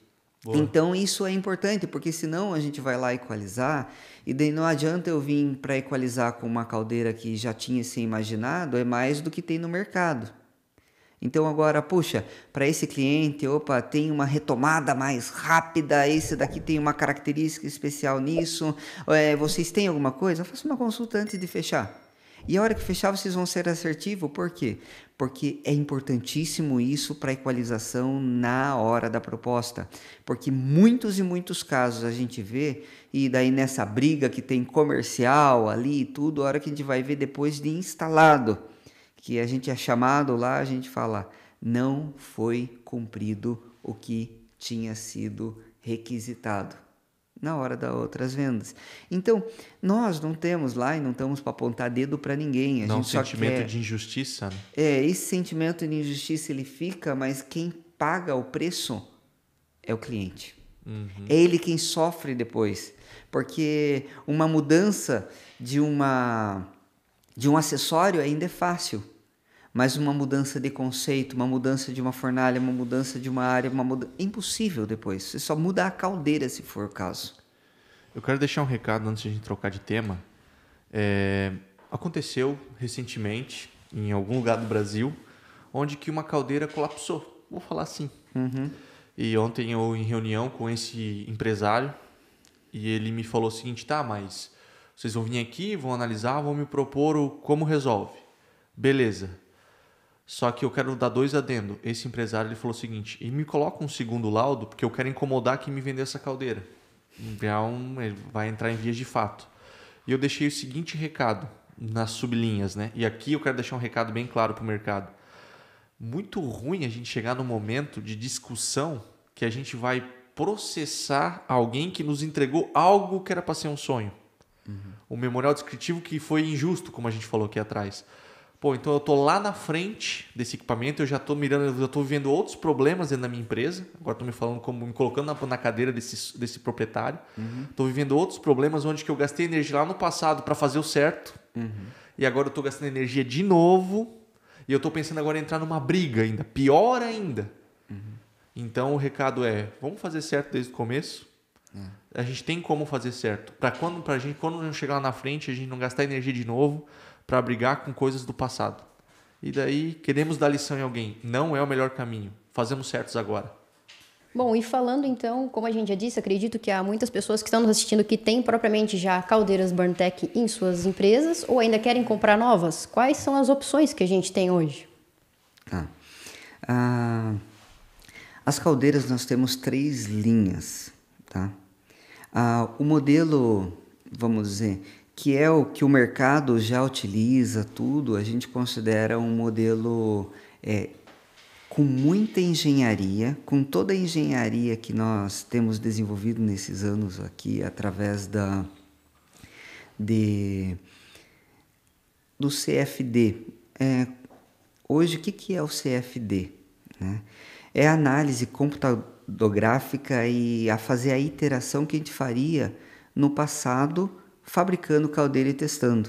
Boa. Então, isso é importante, porque senão a gente vai lá equalizar, e daí não adianta eu vir para equalizar com uma caldeira que já tinha se imaginado, é mais do que tem no mercado. Então agora, puxa, para esse cliente, tem uma retomada mais rápida, esse daqui tem uma característica especial nisso, vocês têm alguma coisa? Faça uma consulta antes de fechar. E a hora que fechar, vocês vão ser assertivos, por quê? Porque é importantíssimo isso para a equalização na hora da proposta. Porque muitos e muitos casos a gente vê, e daí nessa briga que tem comercial ali e tudo, a hora que a gente vai ver depois de instalado, que a gente é chamado lá, a gente fala, não foi cumprido o que tinha sido requisitado na hora das outras vendas. Então, nós não temos lá e não estamos para apontar dedo para ninguém. A gente sentimento de injustiça. Né? Esse sentimento de injustiça ele fica, mas quem paga o preço é o cliente. É ele quem sofre depois. Porque uma mudança de um acessório ainda é fácil. Mas uma mudança de conceito, uma mudança de uma fornalha, uma mudança de uma área, é impossível depois. Você só muda a caldeira se for o caso. Eu quero deixar um recado antes de a gente trocar de tema. Aconteceu recentemente, em algum lugar do Brasil, onde que uma caldeira colapsou. Vou falar assim. E ontem eu em reunião com esse empresário, e ele me falou o seguinte, mas vocês vão vir aqui, vão analisar, vão me propor como resolve. Beleza. Só que eu quero dar 2 adendos. Esse empresário ele falou o seguinte, e me coloca um segundo laudo, porque eu quero incomodar quem me vendeu essa caldeira. Então, vai entrar em vias de fato. E eu deixei o seguinte recado nas sublinhas, né? E aqui eu quero deixar um recado bem claro para o mercado. Muito ruim a gente chegar no momento de discussão que a gente vai processar alguém que nos entregou algo que era para ser um sonho. O memorial descritivo que foi injusto, como a gente falou aqui atrás. Então eu estou lá na frente desse equipamento, eu já estou mirando, eu já estou vendo outros problemas dentro da minha empresa. Agora estou me colocando na cadeira desse proprietário. Estou vivendo outros problemas onde que eu gastei energia lá no passado para fazer o certo. E agora eu estou gastando energia de novo. E eu estou pensando agora em entrar numa briga ainda, pior ainda. Então o recado vamos fazer certo desde o começo. A gente tem como fazer certo. Pra gente, quando a gente chegar lá na frente, a gente não gastar energia de novo para brigar com coisas do passado. E daí, queremos dar lição em alguém. Não é o melhor caminho. Fazemos certos agora. Bom, e falando então, como a gente já disse, acredito que há muitas pessoas que estão nos assistindo que têm propriamente já caldeiras Burntech em suas empresas ou ainda querem comprar novas. Quais são as opções que a gente tem hoje? As caldeiras nós temos 3 linhas. Tá? O modelo, vamos dizer, que é o que o mercado já utiliza, tudo, a gente considera um modelo com muita engenharia, com toda a engenharia que nós temos desenvolvido nesses anos aqui, através do CFD. Hoje, o que é o CFD? Né? É a análise computadográfica e a fazer a iteração que a gente faria no passado, fabricando caldeira e testando.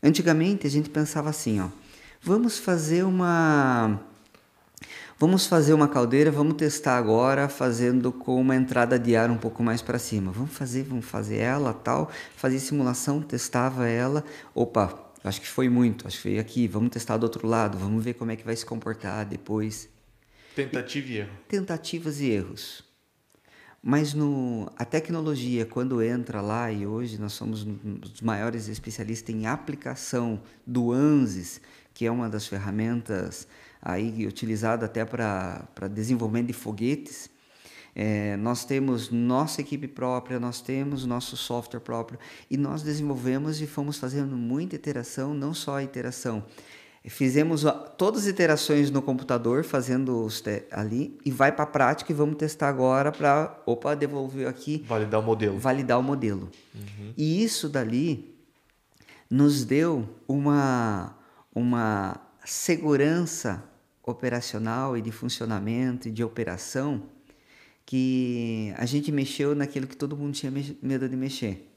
Antigamente a gente pensava assim, vamos fazer uma Vamos fazer uma caldeira, vamos testar agora, fazendo com uma entrada de ar um pouco mais para cima. Vamos fazer ela, tal, fazer simulação, testava ela. Opa, acho que foi muito, acho que foi aqui, vamos testar do outro lado, vamos ver como é que vai se comportar depois. Tentativa e erro. Tentativas e erros. Mas a tecnologia, quando entra lá, e hoje nós somos os maiores especialistas em aplicação do ANSYS, que é uma das ferramentas aí utilizada até para desenvolvimento de foguetes. Nós temos nossa equipe própria, nós temos nosso software próprio e nós desenvolvemos e fomos fazendo muita iteração, não só a iteração. Fizemos todas as iterações no computador, fazendo ali, e vai para a prática e vamos testar agora para, devolver aqui. Validar o modelo. Uhum. E isso dali nos deu uma segurança operacional e de funcionamento e de operação que a gente mexeu naquilo que todo mundo tinha medo de mexer.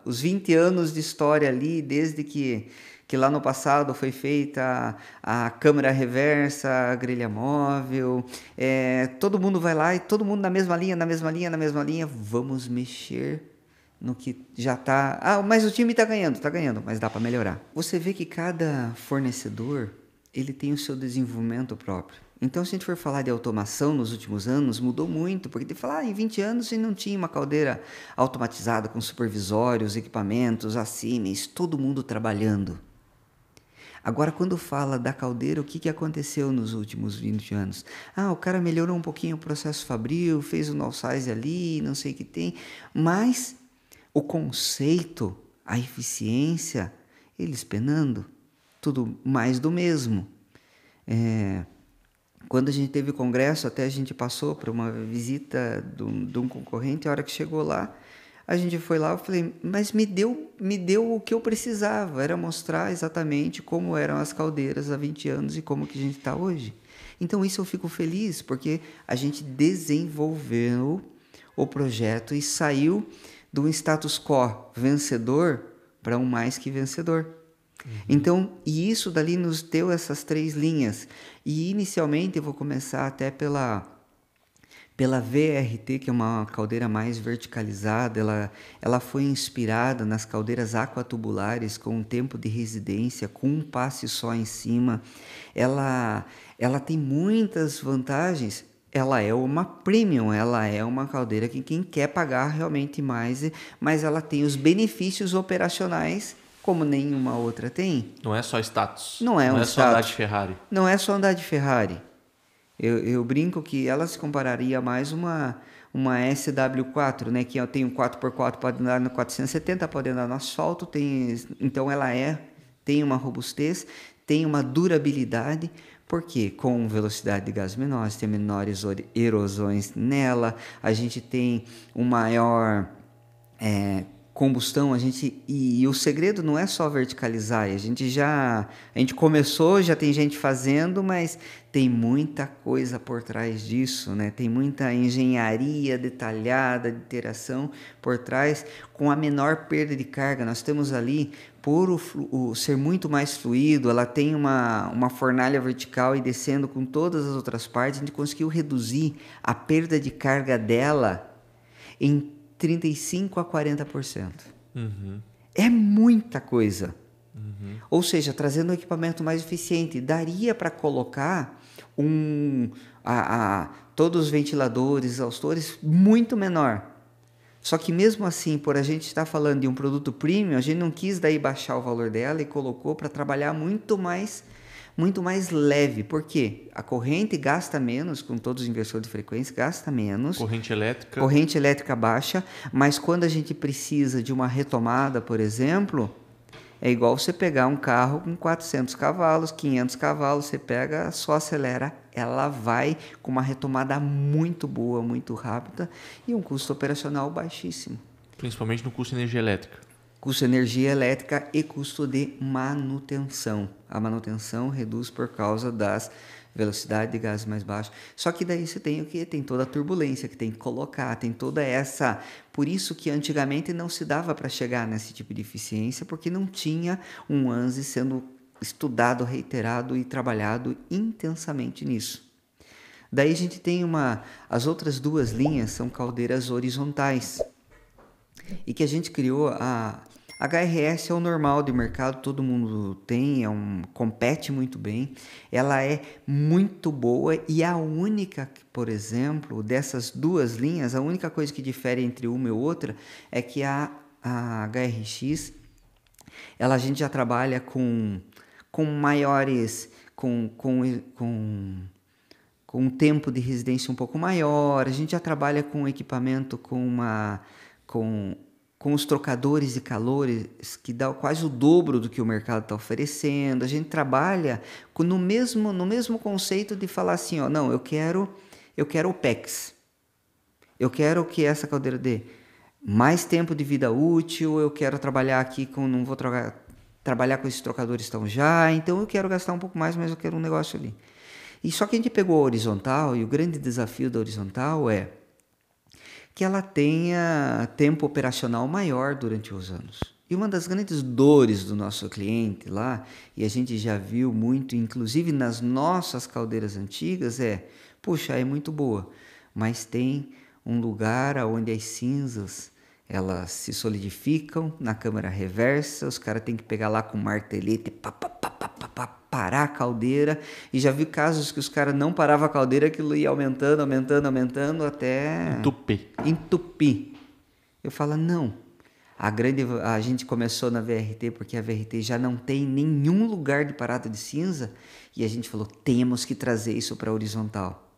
Os 20 anos de história ali, desde que lá no passado foi feita a câmera reversa, a grelha móvel, todo mundo vai lá e todo mundo na mesma linha, vamos mexer no que já está... mas o time está ganhando, mas dá para melhorar. Você vê que cada fornecedor, ele tem o seu desenvolvimento próprio. Então, se a gente for falar de automação nos últimos anos, mudou muito, porque tem que falar, em 20 anos a gente não tinha uma caldeira automatizada com supervisórios, equipamentos, Siemens, todo mundo trabalhando. Agora, quando fala da caldeira, o que aconteceu nos últimos 20 anos? O cara melhorou um pouquinho o processo fabril, fez o null size ali, não sei o que tem, mas o conceito, a eficiência, eles penando, tudo mais do mesmo. Quando a gente teve o congresso, até a gente passou por uma visita de um concorrente, a hora que chegou lá, a gente foi lá, eu falei, mas me deu o que eu precisava, era mostrar exatamente como eram as caldeiras há 20 anos e como que a gente está hoje. Então isso eu fico feliz, porque a gente desenvolveu o projeto e saiu de um status quo vencedor para um mais que vencedor. Uhum. Então, e isso dali nos deu essas 3 linhas. E inicialmente eu vou começar até pela VRT, que é uma caldeira mais verticalizada. Ela foi inspirada nas caldeiras aquatubulares, com um tempo de residência, com um passe só em cima. Ela tem muitas vantagens. Ela é uma premium, ela é uma caldeira que quem quer pagar realmente mais, mas ela tem os benefícios operacionais como nenhuma outra tem. Não é só status. Não é só andar de Ferrari. Não é só andar de Ferrari. Eu brinco que ela se compararia mais uma SW4, né? Que tem um 4x4, pode andar no 470, pode andar no asfalto. Então ela tem uma robustez, tem uma durabilidade. Por quê? Com velocidade de gás menor, tem menores erosões nela, a gente tem um maior combustão, e o segredo não é só verticalizar, a gente começou, já tem gente fazendo, mas tem muita coisa por trás disso, né? Tem muita engenharia detalhada, de iteração por trás, com a menor perda de carga. Nós temos ali, por ser muito mais fluido, ela tem uma fornalha vertical e descendo com todas as outras partes, a gente conseguiu reduzir a perda de carga dela em 35% a 40%. Uhum. É muita coisa. Uhum. Ou seja, trazendo um equipamento mais eficiente, daria para colocar todos os ventiladores, exaustores, muito menor. Só que mesmo assim, por a gente estar falando de um produto premium, a gente não quis daí baixar o valor dela e colocou para trabalhar muito mais leve. Por quê? A corrente gasta menos, com todos os inversores de frequência, gasta menos. Corrente elétrica baixa, mas quando a gente precisa de uma retomada, por exemplo, é igual você pegar um carro com 400 cavalos, 500 cavalos, você pega, só acelera, ela vai com uma retomada muito boa, muito rápida e um custo operacional baixíssimo. Principalmente no custo de energia elétrica. Custo de energia elétrica e custo de manutenção. A manutenção reduz por causa das velocidades de gás mais baixas. Só que daí você tem o quê? Tem toda a turbulência que tem que colocar, tem toda essa... Por isso que antigamente não se dava para chegar nesse tipo de eficiência, porque não tinha um ANSYS sendo estudado, reiterado e trabalhado intensamente nisso. Daí a gente tem as outras duas linhas são caldeiras horizontais e que a gente criou a HRS é o normal de mercado, todo mundo tem, compete muito bem, ela é muito boa e a única, por exemplo, dessas duas linhas, a única coisa que difere entre uma e outra é que a HRX, a gente já trabalha com maiores, com um tempo de residência um pouco maior, a gente já trabalha com equipamento com os trocadores de calores que dá quase o dobro do que o mercado está oferecendo. A gente trabalha no mesmo conceito de falar assim, ó, não, eu quero o PEX. Eu quero que essa caldeira dê mais tempo de vida útil, eu quero trabalhar aqui não vou trabalhar com esses trocadores tão já, então eu quero gastar um pouco mais, mas eu quero um negócio ali. E só que a gente pegou a horizontal e o grande desafio da horizontal é que ela tenha tempo operacional maior durante os anos. E uma das grandes dores do nosso cliente lá, e a gente já viu muito, inclusive nas nossas caldeiras antigas, puxa, é muito boa, mas tem um lugar onde as cinzas elas se solidificam na câmara reversa, os caras têm que pegar lá com martelete, parar a caldeira, e já vi casos que os caras não paravam a caldeira, aquilo ia aumentando até entupir. Eu falo, não. A gente começou na VRT porque a VRT já não tem nenhum lugar de parada de cinza, e a gente falou, temos que trazer isso para a horizontal.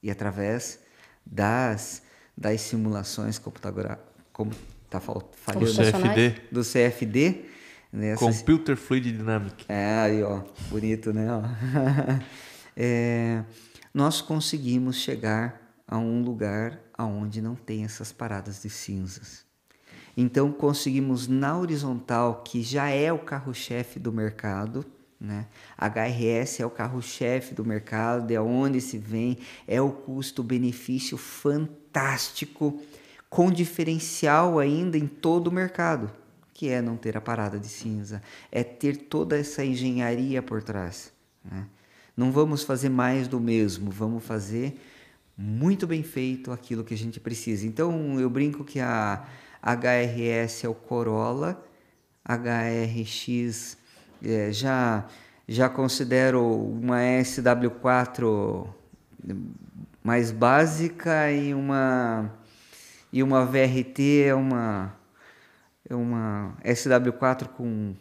E através das simulações computadoráveis, como está falhando, do CFD, né? Computer Fluid Dynamic. Aí, ó, bonito, né? Nós conseguimos chegar a um lugar onde não tem essas paradas de cinzas. Então, conseguimos na horizontal, que já é o carro-chefe do mercado, né? HRS é o carro-chefe do mercado, é onde se vem, é o custo-benefício fantástico, com diferencial ainda em todo o mercado, que é não ter a parada de cinza, é ter toda essa engenharia por trás, né? Não vamos fazer mais do mesmo, vamos fazer muito bem feito aquilo que a gente precisa. Então, eu brinco que a HRS é o Corolla, HRX já considero uma SW4 mais básica e uma VRT é uma SW4 com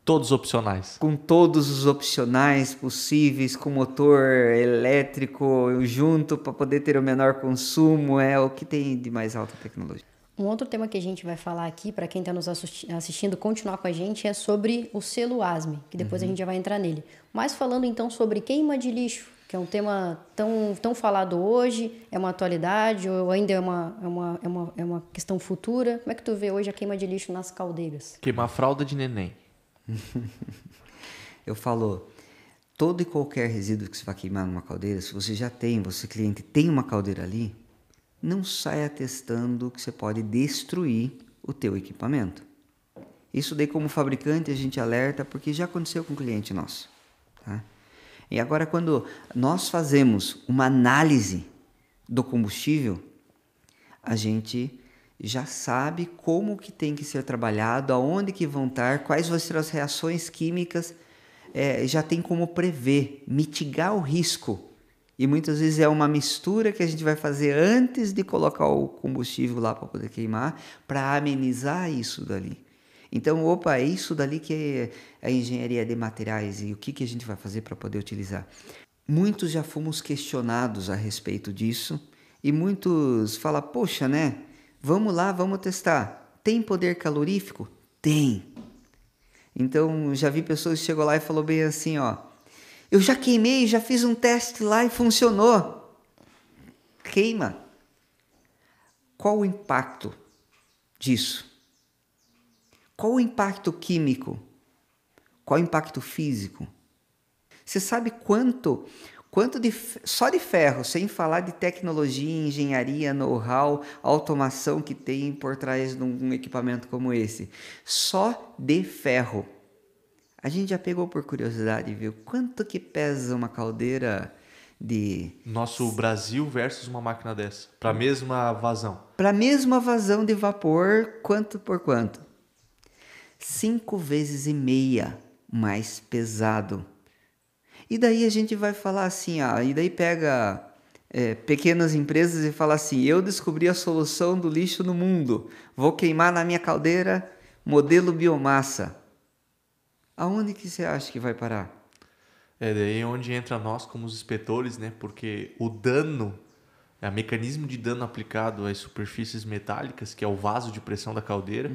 todos opcionais. Com todos os opcionais possíveis, com motor elétrico junto para poder ter o menor consumo, é o que tem de mais alta tecnologia. Um outro tema que a gente vai falar aqui, para quem está nos assistindo, continuar com a gente, é sobre o selo ASME, que depois a gente já vai entrar nele. Mas falando então sobre queima de lixo, que é um tema tão falado hoje, é uma atualidade ou ainda é uma questão futura. Como é que tu vê hoje a queima de lixo nas caldeiras? Queimar fralda de neném. Eu falo, todo e qualquer resíduo que você vai queimar numa caldeira, se você cliente tem uma caldeira ali, não saia testando que você pode destruir o teu equipamento. Isso daí como fabricante a gente alerta porque já aconteceu com um cliente nosso, tá? E agora quando nós fazemos uma análise do combustível, a gente já sabe como que tem que ser trabalhado, aonde que vão estar, quais vão ser as reações químicas, já tem como prever, mitigar o risco. E muitas vezes é uma mistura que a gente vai fazer antes de colocar o combustível lá para poder queimar, para amenizar isso dali. Então, é isso dali que é a engenharia de materiais e o que a gente vai fazer para poder utilizar. Muitos já fomos questionados a respeito disso e muitos falam, poxa, né? Vamos lá, vamos testar. Tem poder calorífico? Tem. Então, já vi pessoas que chegou lá e falou bem assim, ó, eu já queimei, já fiz um teste lá e funcionou. Queima. Qual o impacto disso? Qual o impacto químico? Qual o impacto físico? Você sabe quanto só de ferro, sem falar de tecnologia, engenharia, know-how, automação que tem por trás de um equipamento como esse. Só de ferro. A gente já pegou por curiosidade, viu? Quanto que pesa uma caldeira de... Nosso Brasil versus uma máquina dessa, para a mesma vazão. Para a mesma vazão de vapor, quanto por quanto? 5,5 vezes mais pesado. E daí a gente vai falar assim, e daí pega pequenas empresas e fala assim, eu descobri a solução do lixo no mundo, vou queimar na minha caldeira modelo biomassa. Aonde que você acha que vai parar? Daí onde entra nós como os inspetores, né? Porque o dano, o mecanismo de dano aplicado às superfícies metálicas, que é o vaso de pressão da caldeira,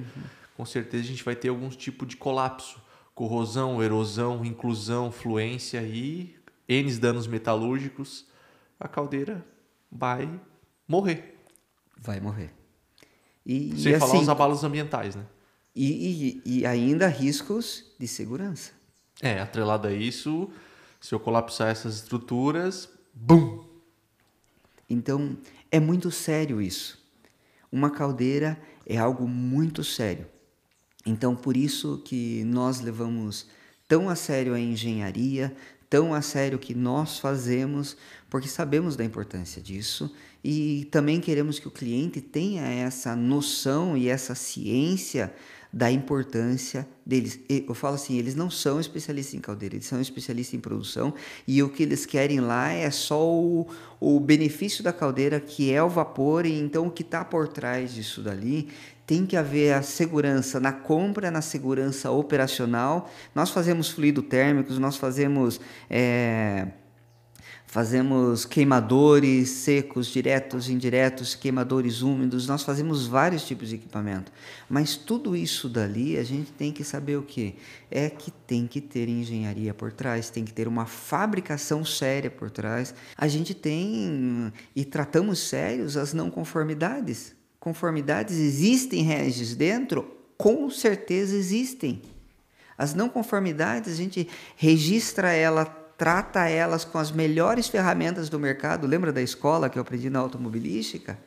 com certeza a gente vai ter algum tipo de colapso. Corrosão, erosão, inclusão, fluência e N danos metalúrgicos. A caldeira vai morrer. Vai morrer. Sem falar os abalos ambientais, né? E ainda riscos de segurança. Atrelado a isso, se eu colapsar essas estruturas, BUM! Então, é muito sério isso. Uma caldeira é algo muito sério. Então, por isso que nós levamos tão a sério a engenharia, tão a sério o que nós fazemos, porque sabemos da importância disso e também queremos que o cliente tenha essa noção e essa ciência da importância deles. Eu falo assim, eles não são especialistas em caldeira, eles são especialistas em produção e o que eles querem lá é só o benefício da caldeira, que é o vapor, e então o que está por trás disso dali tem que haver a segurança na compra, na segurança operacional. Nós fazemos fluido térmicos, nós fazemos queimadores secos, diretos, indiretos, queimadores úmidos, nós fazemos vários tipos de equipamento. Mas tudo isso dali a gente tem que saber o quê? É que tem que ter engenharia por trás, tem que ter uma fabricação séria por trás. A gente tem e tratamos sérios as não conformidades. Conformidades existem, Regis, dentro? Com certeza existem. As não conformidades a gente registra ela, trata elas com as melhores ferramentas do mercado. Lembra da escola que eu aprendi na automobilística?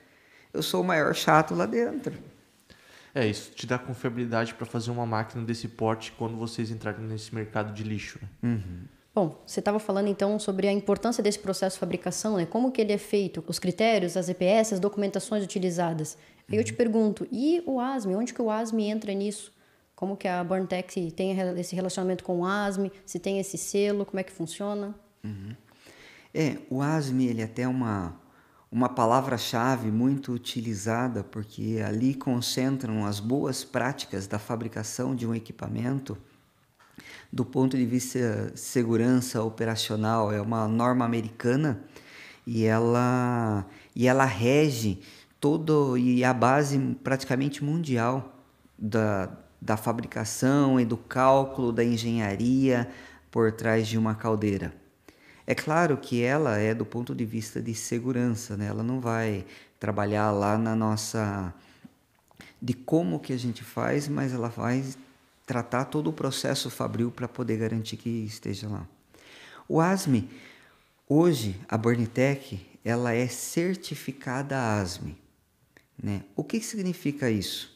Eu sou o maior chato lá dentro. Isso te dá confiabilidade para fazer uma máquina desse porte quando vocês entrarem nesse mercado de lixo, né? Bom, você estava falando então sobre a importância desse processo de fabricação, né? Como que ele é feito, os critérios, as EPS, as documentações utilizadas. Aí eu te pergunto, e o ASME? Onde que o ASME entra nisso? Como que a Burntech tem esse relacionamento com o ASME? Se tem esse selo, como é que funciona? O ASME ele é até uma palavra-chave muito utilizada, porque ali concentram as boas práticas da fabricação de um equipamento. Do ponto de vista de segurança operacional, é uma norma americana e ela rege todo e a base praticamente mundial da fabricação e do cálculo da engenharia por trás de uma caldeira. É claro que ela é do ponto de vista de segurança, né? Ela não vai trabalhar lá na nossa... de como que a gente faz, mas ela vai tratar todo o processo fabril para poder garantir que esteja lá. O ASME, hoje, a Burntech, ela é certificada ASME, né? O que significa isso?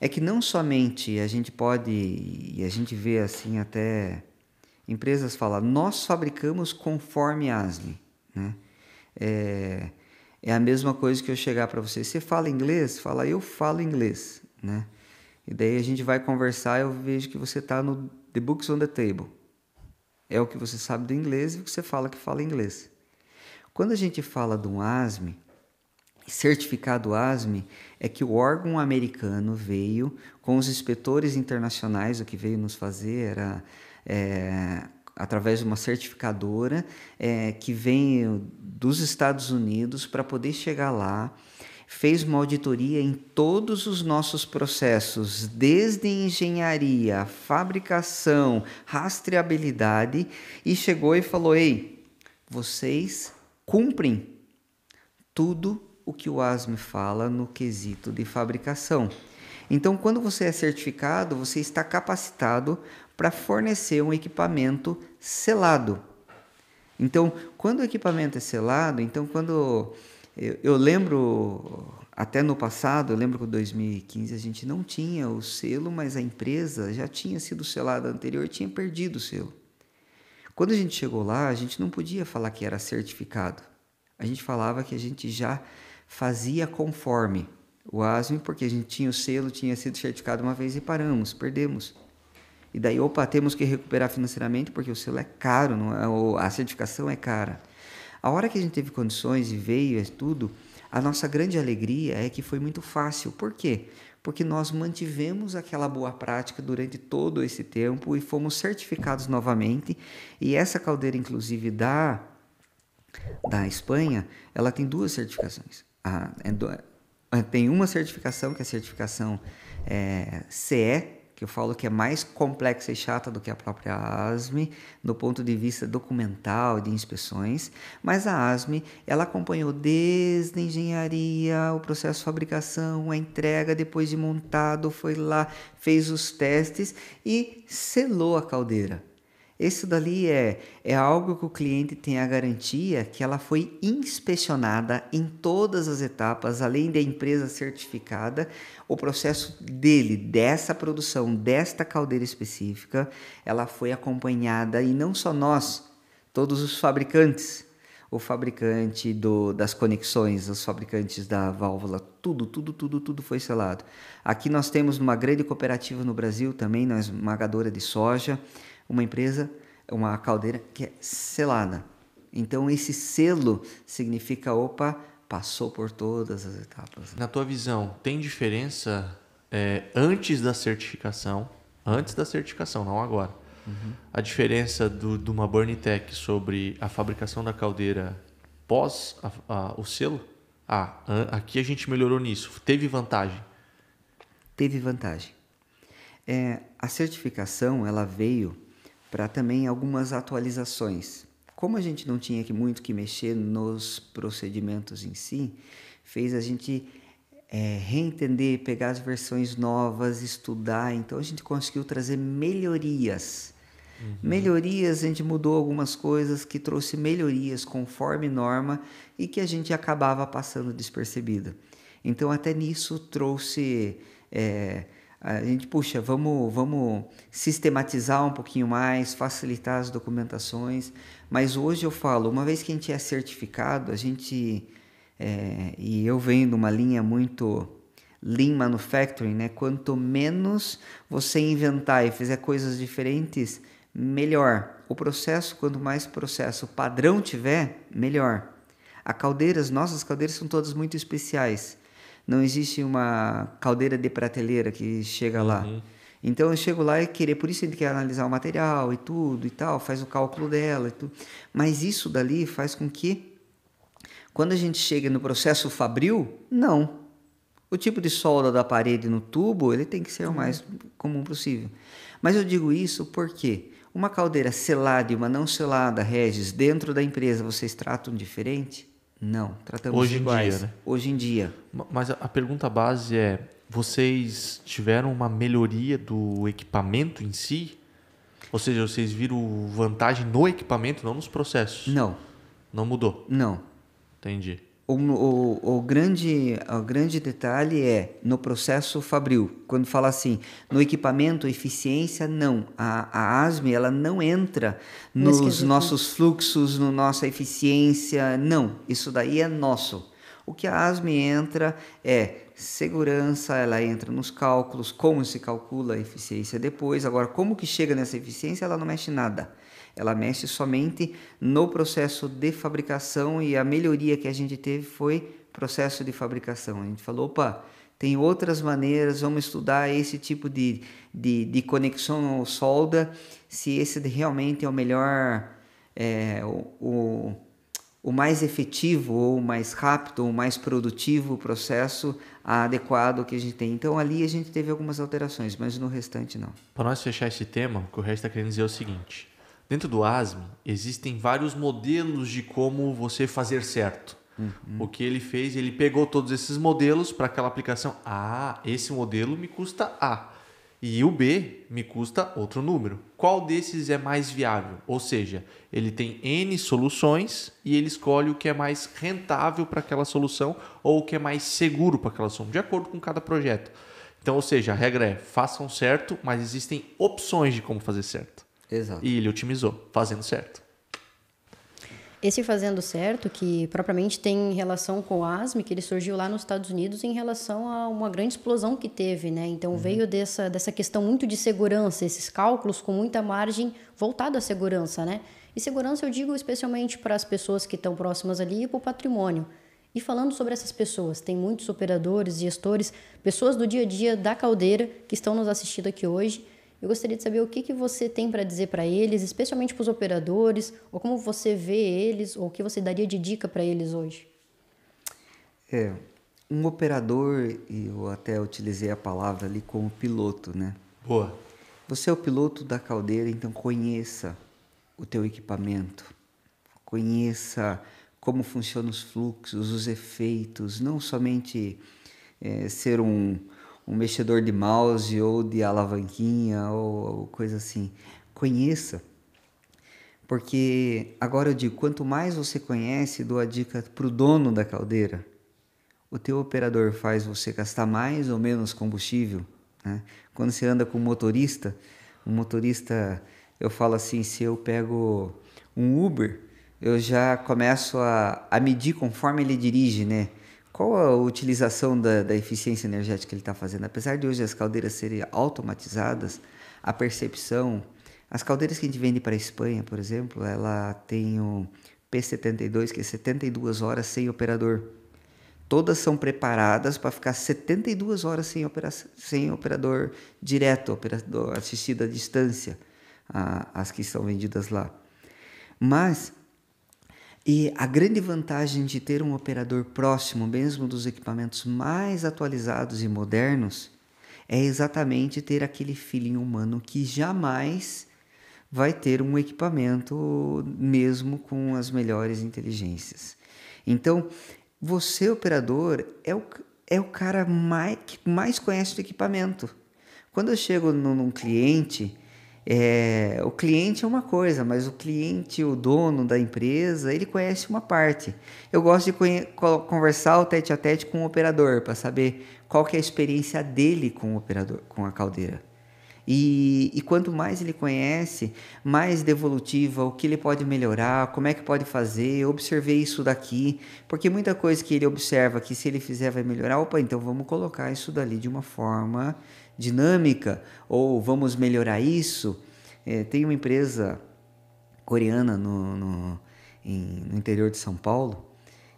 É que não somente a gente pode, e a gente vê assim até empresas falar, nós fabricamos conforme ASME, né? É a mesma coisa que eu chegar para você fala inglês? Fala, eu falo inglês, né? E daí a gente vai conversar, eu vejo que você está no The Books on the Table. É o que você sabe do inglês e o que você fala que fala inglês. Quando a gente fala de um ASME, certificado ASME, é que o órgão americano veio com os inspetores internacionais, o que veio nos fazer era através de uma certificadora que vem dos Estados Unidos para poder chegar lá, fez uma auditoria em todos os nossos processos, desde engenharia, fabricação, rastreabilidade, e chegou e falou, ei, vocês cumprem tudo o que o ASME fala no quesito de fabricação. Então, quando você é certificado, você está capacitado para fornecer um equipamento selado. Então, quando o equipamento é selado, então quando eu lembro até no passado, eu lembro que em 2015 a gente não tinha o selo, mas a empresa já tinha sido selada anterior e tinha perdido o selo. Quando a gente chegou lá, a gente não podia falar que era certificado. A gente falava que a gente já fazia conforme o ASME, porque a gente tinha o selo, tinha sido certificado uma vez e perdemos. E daí, temos que recuperar financeiramente, porque o selo é caro, a certificação é cara. A hora que a gente teve condições e veio tudo, a nossa grande alegria é que foi muito fácil. Por quê? Porque nós mantivemos aquela boa prática durante todo esse tempo e fomos certificados novamente. E essa caldeira, inclusive, da Espanha, ela tem 2 certificações. Tem uma certificação, que é a certificação CE, que eu falo que é mais complexa e chata do que a própria ASME, do ponto de vista documental e de inspeções, mas a ASME, ela acompanhou desde a engenharia, o processo de fabricação, a entrega, depois de montado, foi lá, fez os testes e selou a caldeira. Isso dali é algo que o cliente tem a garantia que ela foi inspecionada em todas as etapas, além da empresa certificada, o processo dessa produção, desta caldeira específica, ela foi acompanhada, e não só nós, todos os fabricantes, o fabricante das conexões, os fabricantes da válvula, tudo foi selado. Aqui nós temos uma grande cooperativa no Brasil também, uma esmagadora de soja, uma empresa, uma caldeira que é selada. Então esse selo significa, passou por todas as etapas. Na tua visão, tem diferença antes da certificação, não agora, a diferença de uma Burnitec sobre a fabricação da caldeira pós o selo? Aqui a gente melhorou nisso, teve vantagem? Teve vantagem. A certificação, ela veio para também algumas atualizações. Como a gente não tinha muito que mexer nos procedimentos em si, fez a gente reentender, pegar as versões novas, estudar. Então a gente conseguiu trazer melhorias. Melhorias, a gente mudou algumas coisas que trouxe melhorias conforme norma e que a gente acabava passando despercebida. Então até nisso trouxe... a gente, vamos sistematizar um pouquinho mais, facilitar as documentações, mas hoje eu falo, uma vez que a gente é certificado, a gente, e eu venho de uma linha muito Lean Manufacturing, né? Quanto menos você inventar e fizer coisas diferentes, melhor. O processo, quanto mais processo padrão tiver, melhor. Nossas caldeiras são todas muito especiais. Não existe uma caldeira de prateleira que chega lá. Então eu chego lá e por isso a gente quer analisar o material e tudo e tal, faz o cálculo dela e tudo. Mas isso dali faz com que, quando a gente chega no processo fabril, não. O tipo de solda da parede no tubo, ele tem que ser o mais comum possível. Mas eu digo isso porque uma caldeira selada e uma não selada, Regis, dentro da empresa, vocês tratam diferente? Não, tratamos hoje iguais. Em dia, né? Hoje em dia. Mas a pergunta base é, vocês tiveram uma melhoria do equipamento em si? Ou seja, vocês viram vantagem no equipamento, não nos processos? Não. Não mudou? Não. Entendi. O grande detalhe é no processo fabril. Quando fala assim, no equipamento, eficiência, não. A ASME, ela não entra nos nossos fluxos, na nossa eficiência, não. Isso daí é nosso. O que a ASME entra é segurança, ela entra nos cálculos, como se calcula a eficiência depois. Agora, como que chega nessa eficiência, ela não mexe nada. Ela mexe somente no processo de fabricação, e a melhoria que a gente teve foi processo de fabricação. A gente falou, tem outras maneiras, vamos estudar esse tipo de conexão ou solda, se esse realmente é o melhor, o mais efetivo, ou mais rápido, ou mais produtivo processo adequado que a gente tem. Então ali a gente teve algumas alterações, mas no restante não. Para nós fechar esse tema, o que o Regis está querendo dizer é o seguinte: dentro do ASME, existem vários modelos de como você fazer certo. O que ele fez, ele pegou todos esses modelos para aquela aplicação. Esse modelo me custa A. E o B me custa outro número. Qual desses é mais viável? Ou seja, ele tem N soluções e ele escolhe o que é mais rentável para aquela solução ou o que é mais seguro para aquela solução, de acordo com cada projeto. Então, ou seja, a regra é façam certo, mas existem opções de como fazer certo. Exato. E ele otimizou, fazendo certo. Esse fazendo certo, que propriamente tem relação com o ASME, que ele surgiu lá nos Estados Unidos em relação a uma grande explosão que teve, né? Então veio dessa questão muito de segurança, esses cálculos com muita margem voltada à segurança, né? E segurança eu digo especialmente para as pessoas que estão próximas ali e para o patrimônio. E falando sobre essas pessoas, tem muitos operadores, gestores, pessoas do dia a dia da Caldeira que estão nos assistindo aqui hoje. Eu gostaria de saber o que você tem para dizer para eles, especialmente para os operadores, ou como você vê eles, ou o que você daria de dica para eles hoje. Um operador, e eu até utilizei a palavra ali como piloto, né? Boa. Você é o piloto da Caldeira, então conheça o teu equipamento, conheça como funcionam os fluxos, os efeitos, não somente ser um mexedor de mouse ou de alavanquinha ou coisa assim. Conheça, porque agora eu digo, quanto mais você conhece, dou a dica para o dono da caldeira. O teu operador faz você gastar mais ou menos combustível, né? Quando você anda com um motorista, eu falo assim, se eu pego um Uber, eu já começo a medir conforme ele dirige, né? Qual a utilização da eficiência energética que ele está fazendo? Apesar de hoje as caldeiras serem automatizadas, a percepção... As caldeiras que a gente vende para a Espanha, por exemplo, ela tem o P72, que é 72 horas sem operador. Todas são preparadas para ficar 72 horas sem operador direto, operador assistido à distância, as que são vendidas lá. Mas... E a grande vantagem de ter um operador próximo, mesmo dos equipamentos mais atualizados e modernos, é exatamente ter aquele feeling humano que jamais vai ter um equipamento mesmo com as melhores inteligências. Então, você, operador, é o cara que mais conhece do equipamento. Quando eu chego num cliente... o cliente é uma coisa, mas o cliente, o dono da empresa, ele conhece uma parte. Eu gosto de conversar o tete a tete com o operador para saber qual que é a experiência dele com o operador, com a caldeira. E quanto mais ele conhece, mais devolutiva, o que ele pode melhorar, como é que pode fazer, eu observei isso daqui, porque muita coisa que ele observa que se ele fizer vai melhorar, opa, então vamos colocar isso dali de uma forma dinâmica, ou vamos melhorar isso. Tem uma empresa coreana no interior de São Paulo,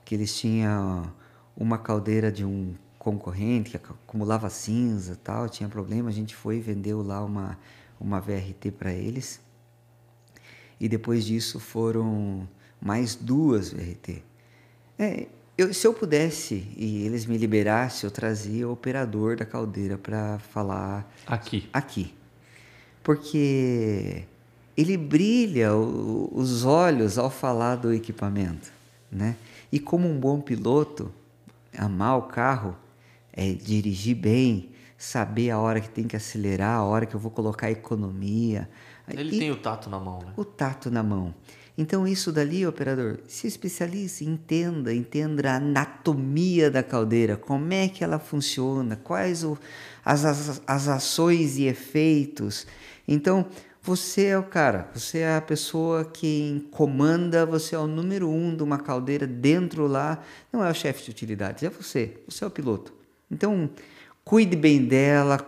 que eles tinham uma caldeira de um concorrente que acumulava cinza e tal, tinha problema, a gente foi e vendeu lá uma VRT para eles, e depois disso foram mais 2 VRT. Se eu pudesse e eles me liberassem, eu trazia o operador da caldeira para falar aqui. Porque ele brilha os olhos ao falar do equipamento, né? E como um bom piloto, amar o carro é dirigir bem, saber a hora que tem que acelerar, a hora que eu vou colocar economia. Ele tem o tato na mão, né? O tato na mão. Então isso dali, operador, se especialize, entenda a anatomia da caldeira, como é que ela funciona, quais as ações e efeitos. Então, você é o cara, você é a pessoa que comanda, você é o número 1 de uma caldeira dentro lá, não é o chefe de utilidades, é você é o piloto. Então, cuide bem dela,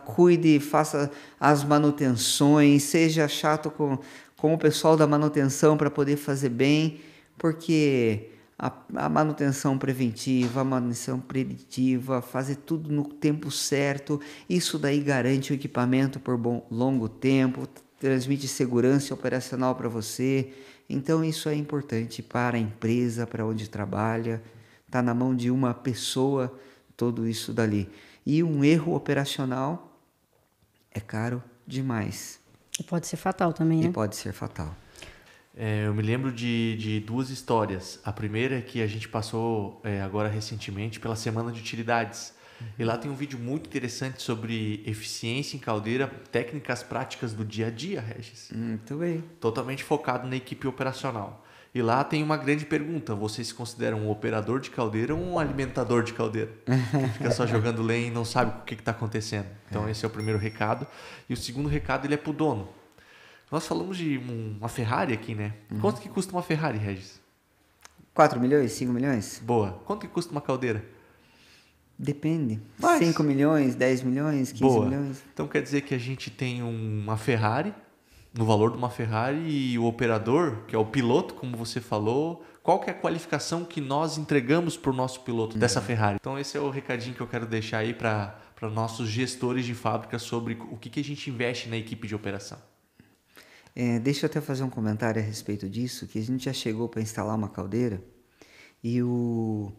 faça as manutenções, seja chato com o pessoal da manutenção para poder fazer bem, porque a manutenção preventiva, a manutenção preditiva, fazer tudo no tempo certo, isso daí garante o equipamento por longo tempo, transmite segurança operacional para você. Então isso é importante para a empresa, para onde trabalha, está na mão de uma pessoa, tudo isso dali. E um erro operacional é caro demais. E pode ser fatal também, né? E pode ser fatal. Eu me lembro de 2 histórias. A primeira é que a gente passou agora recentemente pela Semana de Utilidades. E lá tem um vídeo muito interessante sobre eficiência em caldeira, técnicas práticas do dia a dia, Regis. Muito bem. Totalmente focado na equipe operacional. E lá tem uma grande pergunta: você se considera um operador de caldeira ou um alimentador de caldeira? Que fica só jogando lenha e não sabe o que está acontecendo. Então esse é o primeiro recado. E o segundo recado ele é para o dono. Nós falamos de uma Ferrari aqui, né? Quanto que custa uma Ferrari, Regis? 4 milhões, 5 milhões? Boa. Quanto que custa uma caldeira? Depende. Mas... 5 milhões, 10 milhões, 15 Boa. milhões. Então quer dizer que a gente tem uma Ferrari, no valor de uma Ferrari, e o operador, que é o piloto, como você falou, qual que é a qualificação que nós entregamos para o nosso piloto dessa Ferrari? Então esse é o recadinho que eu quero deixar aí para nossos gestores de fábrica sobre o que a gente investe na equipe de operação. Deixa eu até fazer um comentário a respeito disso, que a gente já chegou para instalar uma caldeira e o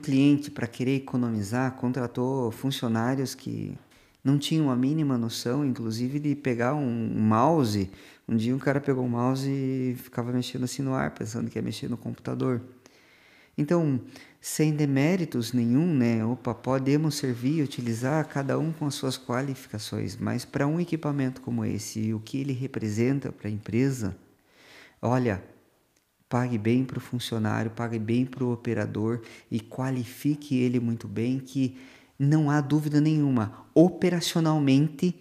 cliente, para querer economizar, contratou funcionários que não tinham a mínima noção, inclusive de pegar um mouse. Um dia um cara pegou um mouse e ficava mexendo assim no ar, pensando que ia mexer no computador. Então, sem deméritos nenhum, né? Podemos servir e utilizar cada um com as suas qualificações, mas para um equipamento como esse, o que ele representa para a empresa, olha, pague bem para o funcionário, pague bem para o operador e qualifique ele muito bem, que não há dúvida nenhuma, operacionalmente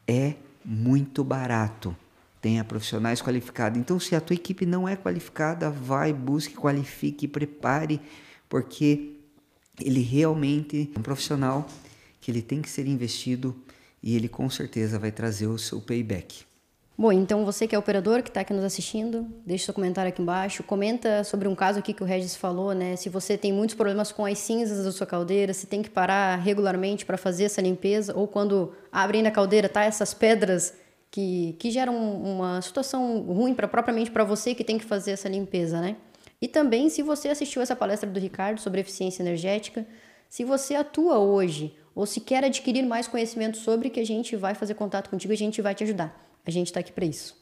é muito barato. Tenha profissionais qualificados. Então, se a tua equipe não é qualificada, vai, busque, qualifique, prepare, porque ele realmente é um profissional que ele tem que ser investido e ele com certeza vai trazer o seu payback. Bom, então você que é operador, que está aqui nos assistindo, deixa seu comentário aqui embaixo, comenta sobre um caso aqui que o Regis falou, né? Se você tem muitos problemas com as cinzas da sua caldeira, se tem que parar regularmente para fazer essa limpeza, ou quando abrem a caldeira, tá essas pedras que geram uma situação ruim propriamente para você que tem que fazer essa limpeza, né? E também, se você assistiu essa palestra do Ricardo sobre eficiência energética, se você atua hoje ou se quer adquirir mais conhecimento sobre, que a gente vai fazer contato contigo e a gente vai te ajudar. A gente está aqui para isso.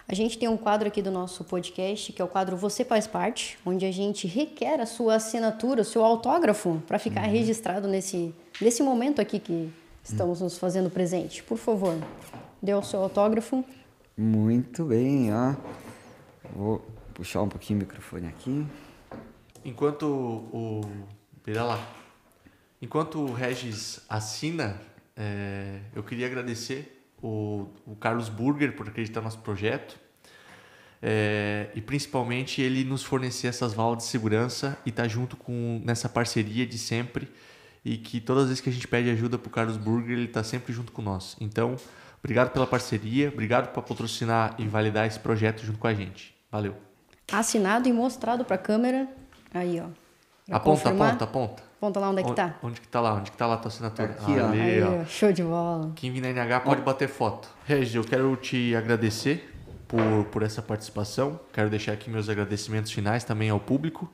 A gente tem um quadro aqui do nosso podcast, que é o quadro Você Faz Parte, onde a gente requer a sua assinatura, o seu autógrafo, para ficar registrado nesse momento aqui que estamos nos fazendo presente. Por favor, dê o seu autógrafo. Muito bem, ó. Vou puxar um pouquinho o microfone aqui. Enquanto o Regis assina, eu queria agradecer o Carlos Burger por acreditar no nosso projeto e principalmente ele nos fornecer essas válvulas de segurança e estar junto nessa parceria de sempre, e que todas as vezes que a gente pede ajuda para o Carlos Burger, ele está sempre junto com nós. Então, obrigado pela parceria, obrigado por patrocinar e validar esse projeto junto com a gente. Valeu. Assinado e mostrado para a câmera. Aí, ó. Aponta. Aponta lá onde é que tá. Onde que tá lá? Onde que tá lá a tua assinatura? Aqui, ó. Aí, ó. Show de bola. Quem vir na NH pode bater foto. Regis, eu quero te agradecer por essa participação. Quero deixar aqui meus agradecimentos finais também ao público.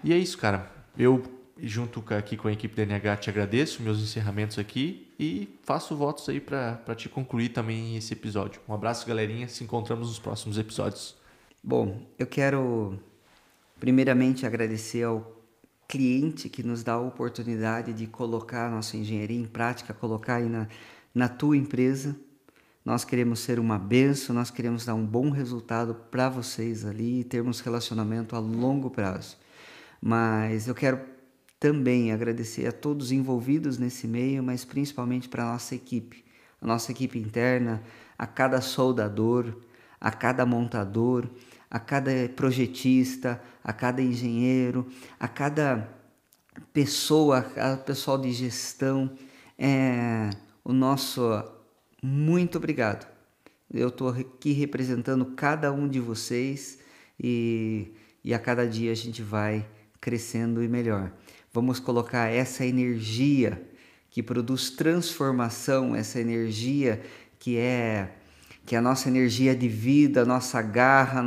E é isso, cara. Eu, junto aqui com a equipe da NH, te agradeço, meus encerramentos aqui, e faço votos aí para te concluir também esse episódio. Um abraço, galerinha. Se encontramos nos próximos episódios. Bom, eu quero primeiramente agradecer ao cliente que nos dá a oportunidade de colocar a nossa engenharia em prática, colocar aí na tua empresa. Nós queremos ser uma bênção, nós queremos dar um bom resultado para vocês ali e termos relacionamento a longo prazo. Mas eu quero também agradecer a todos envolvidos nesse meio, mas principalmente para a nossa equipe interna, a cada soldador, a cada montador, a cada projetista, a cada engenheiro, a cada pessoa, a pessoal de gestão, o nosso muito obrigado. Eu estou aqui representando cada um de vocês e a cada dia a gente vai crescendo e melhor. Vamos colocar essa energia que produz transformação, essa energia que é a nossa energia de vida, a nossa garra,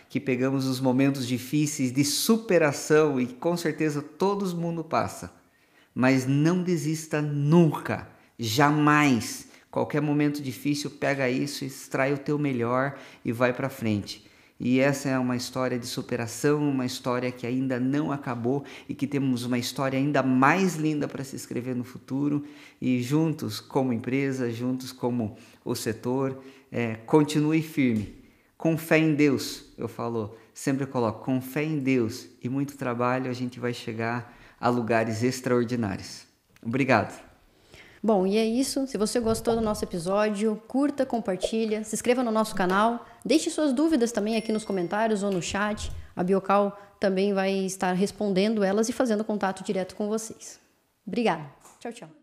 que pegamos os momentos difíceis de superação, e com certeza todo mundo passa. Mas não desista nunca, jamais. Qualquer momento difícil, pega isso, extrai o teu melhor e vai para frente. E essa é uma história de superação, uma história que ainda não acabou e que temos uma história ainda mais linda para se escrever no futuro. E juntos, como empresa, juntos como o setor, continue firme. Com fé em Deus, eu falo, sempre coloco, com fé em Deus e muito trabalho a gente vai chegar a lugares extraordinários. Obrigado. Bom, e é isso. Se você gostou do nosso episódio, curta, compartilha, se inscreva no nosso canal, deixe suas dúvidas também aqui nos comentários ou no chat. A Biocal também vai estar respondendo elas e fazendo contato direto com vocês. Obrigada. Tchau, tchau.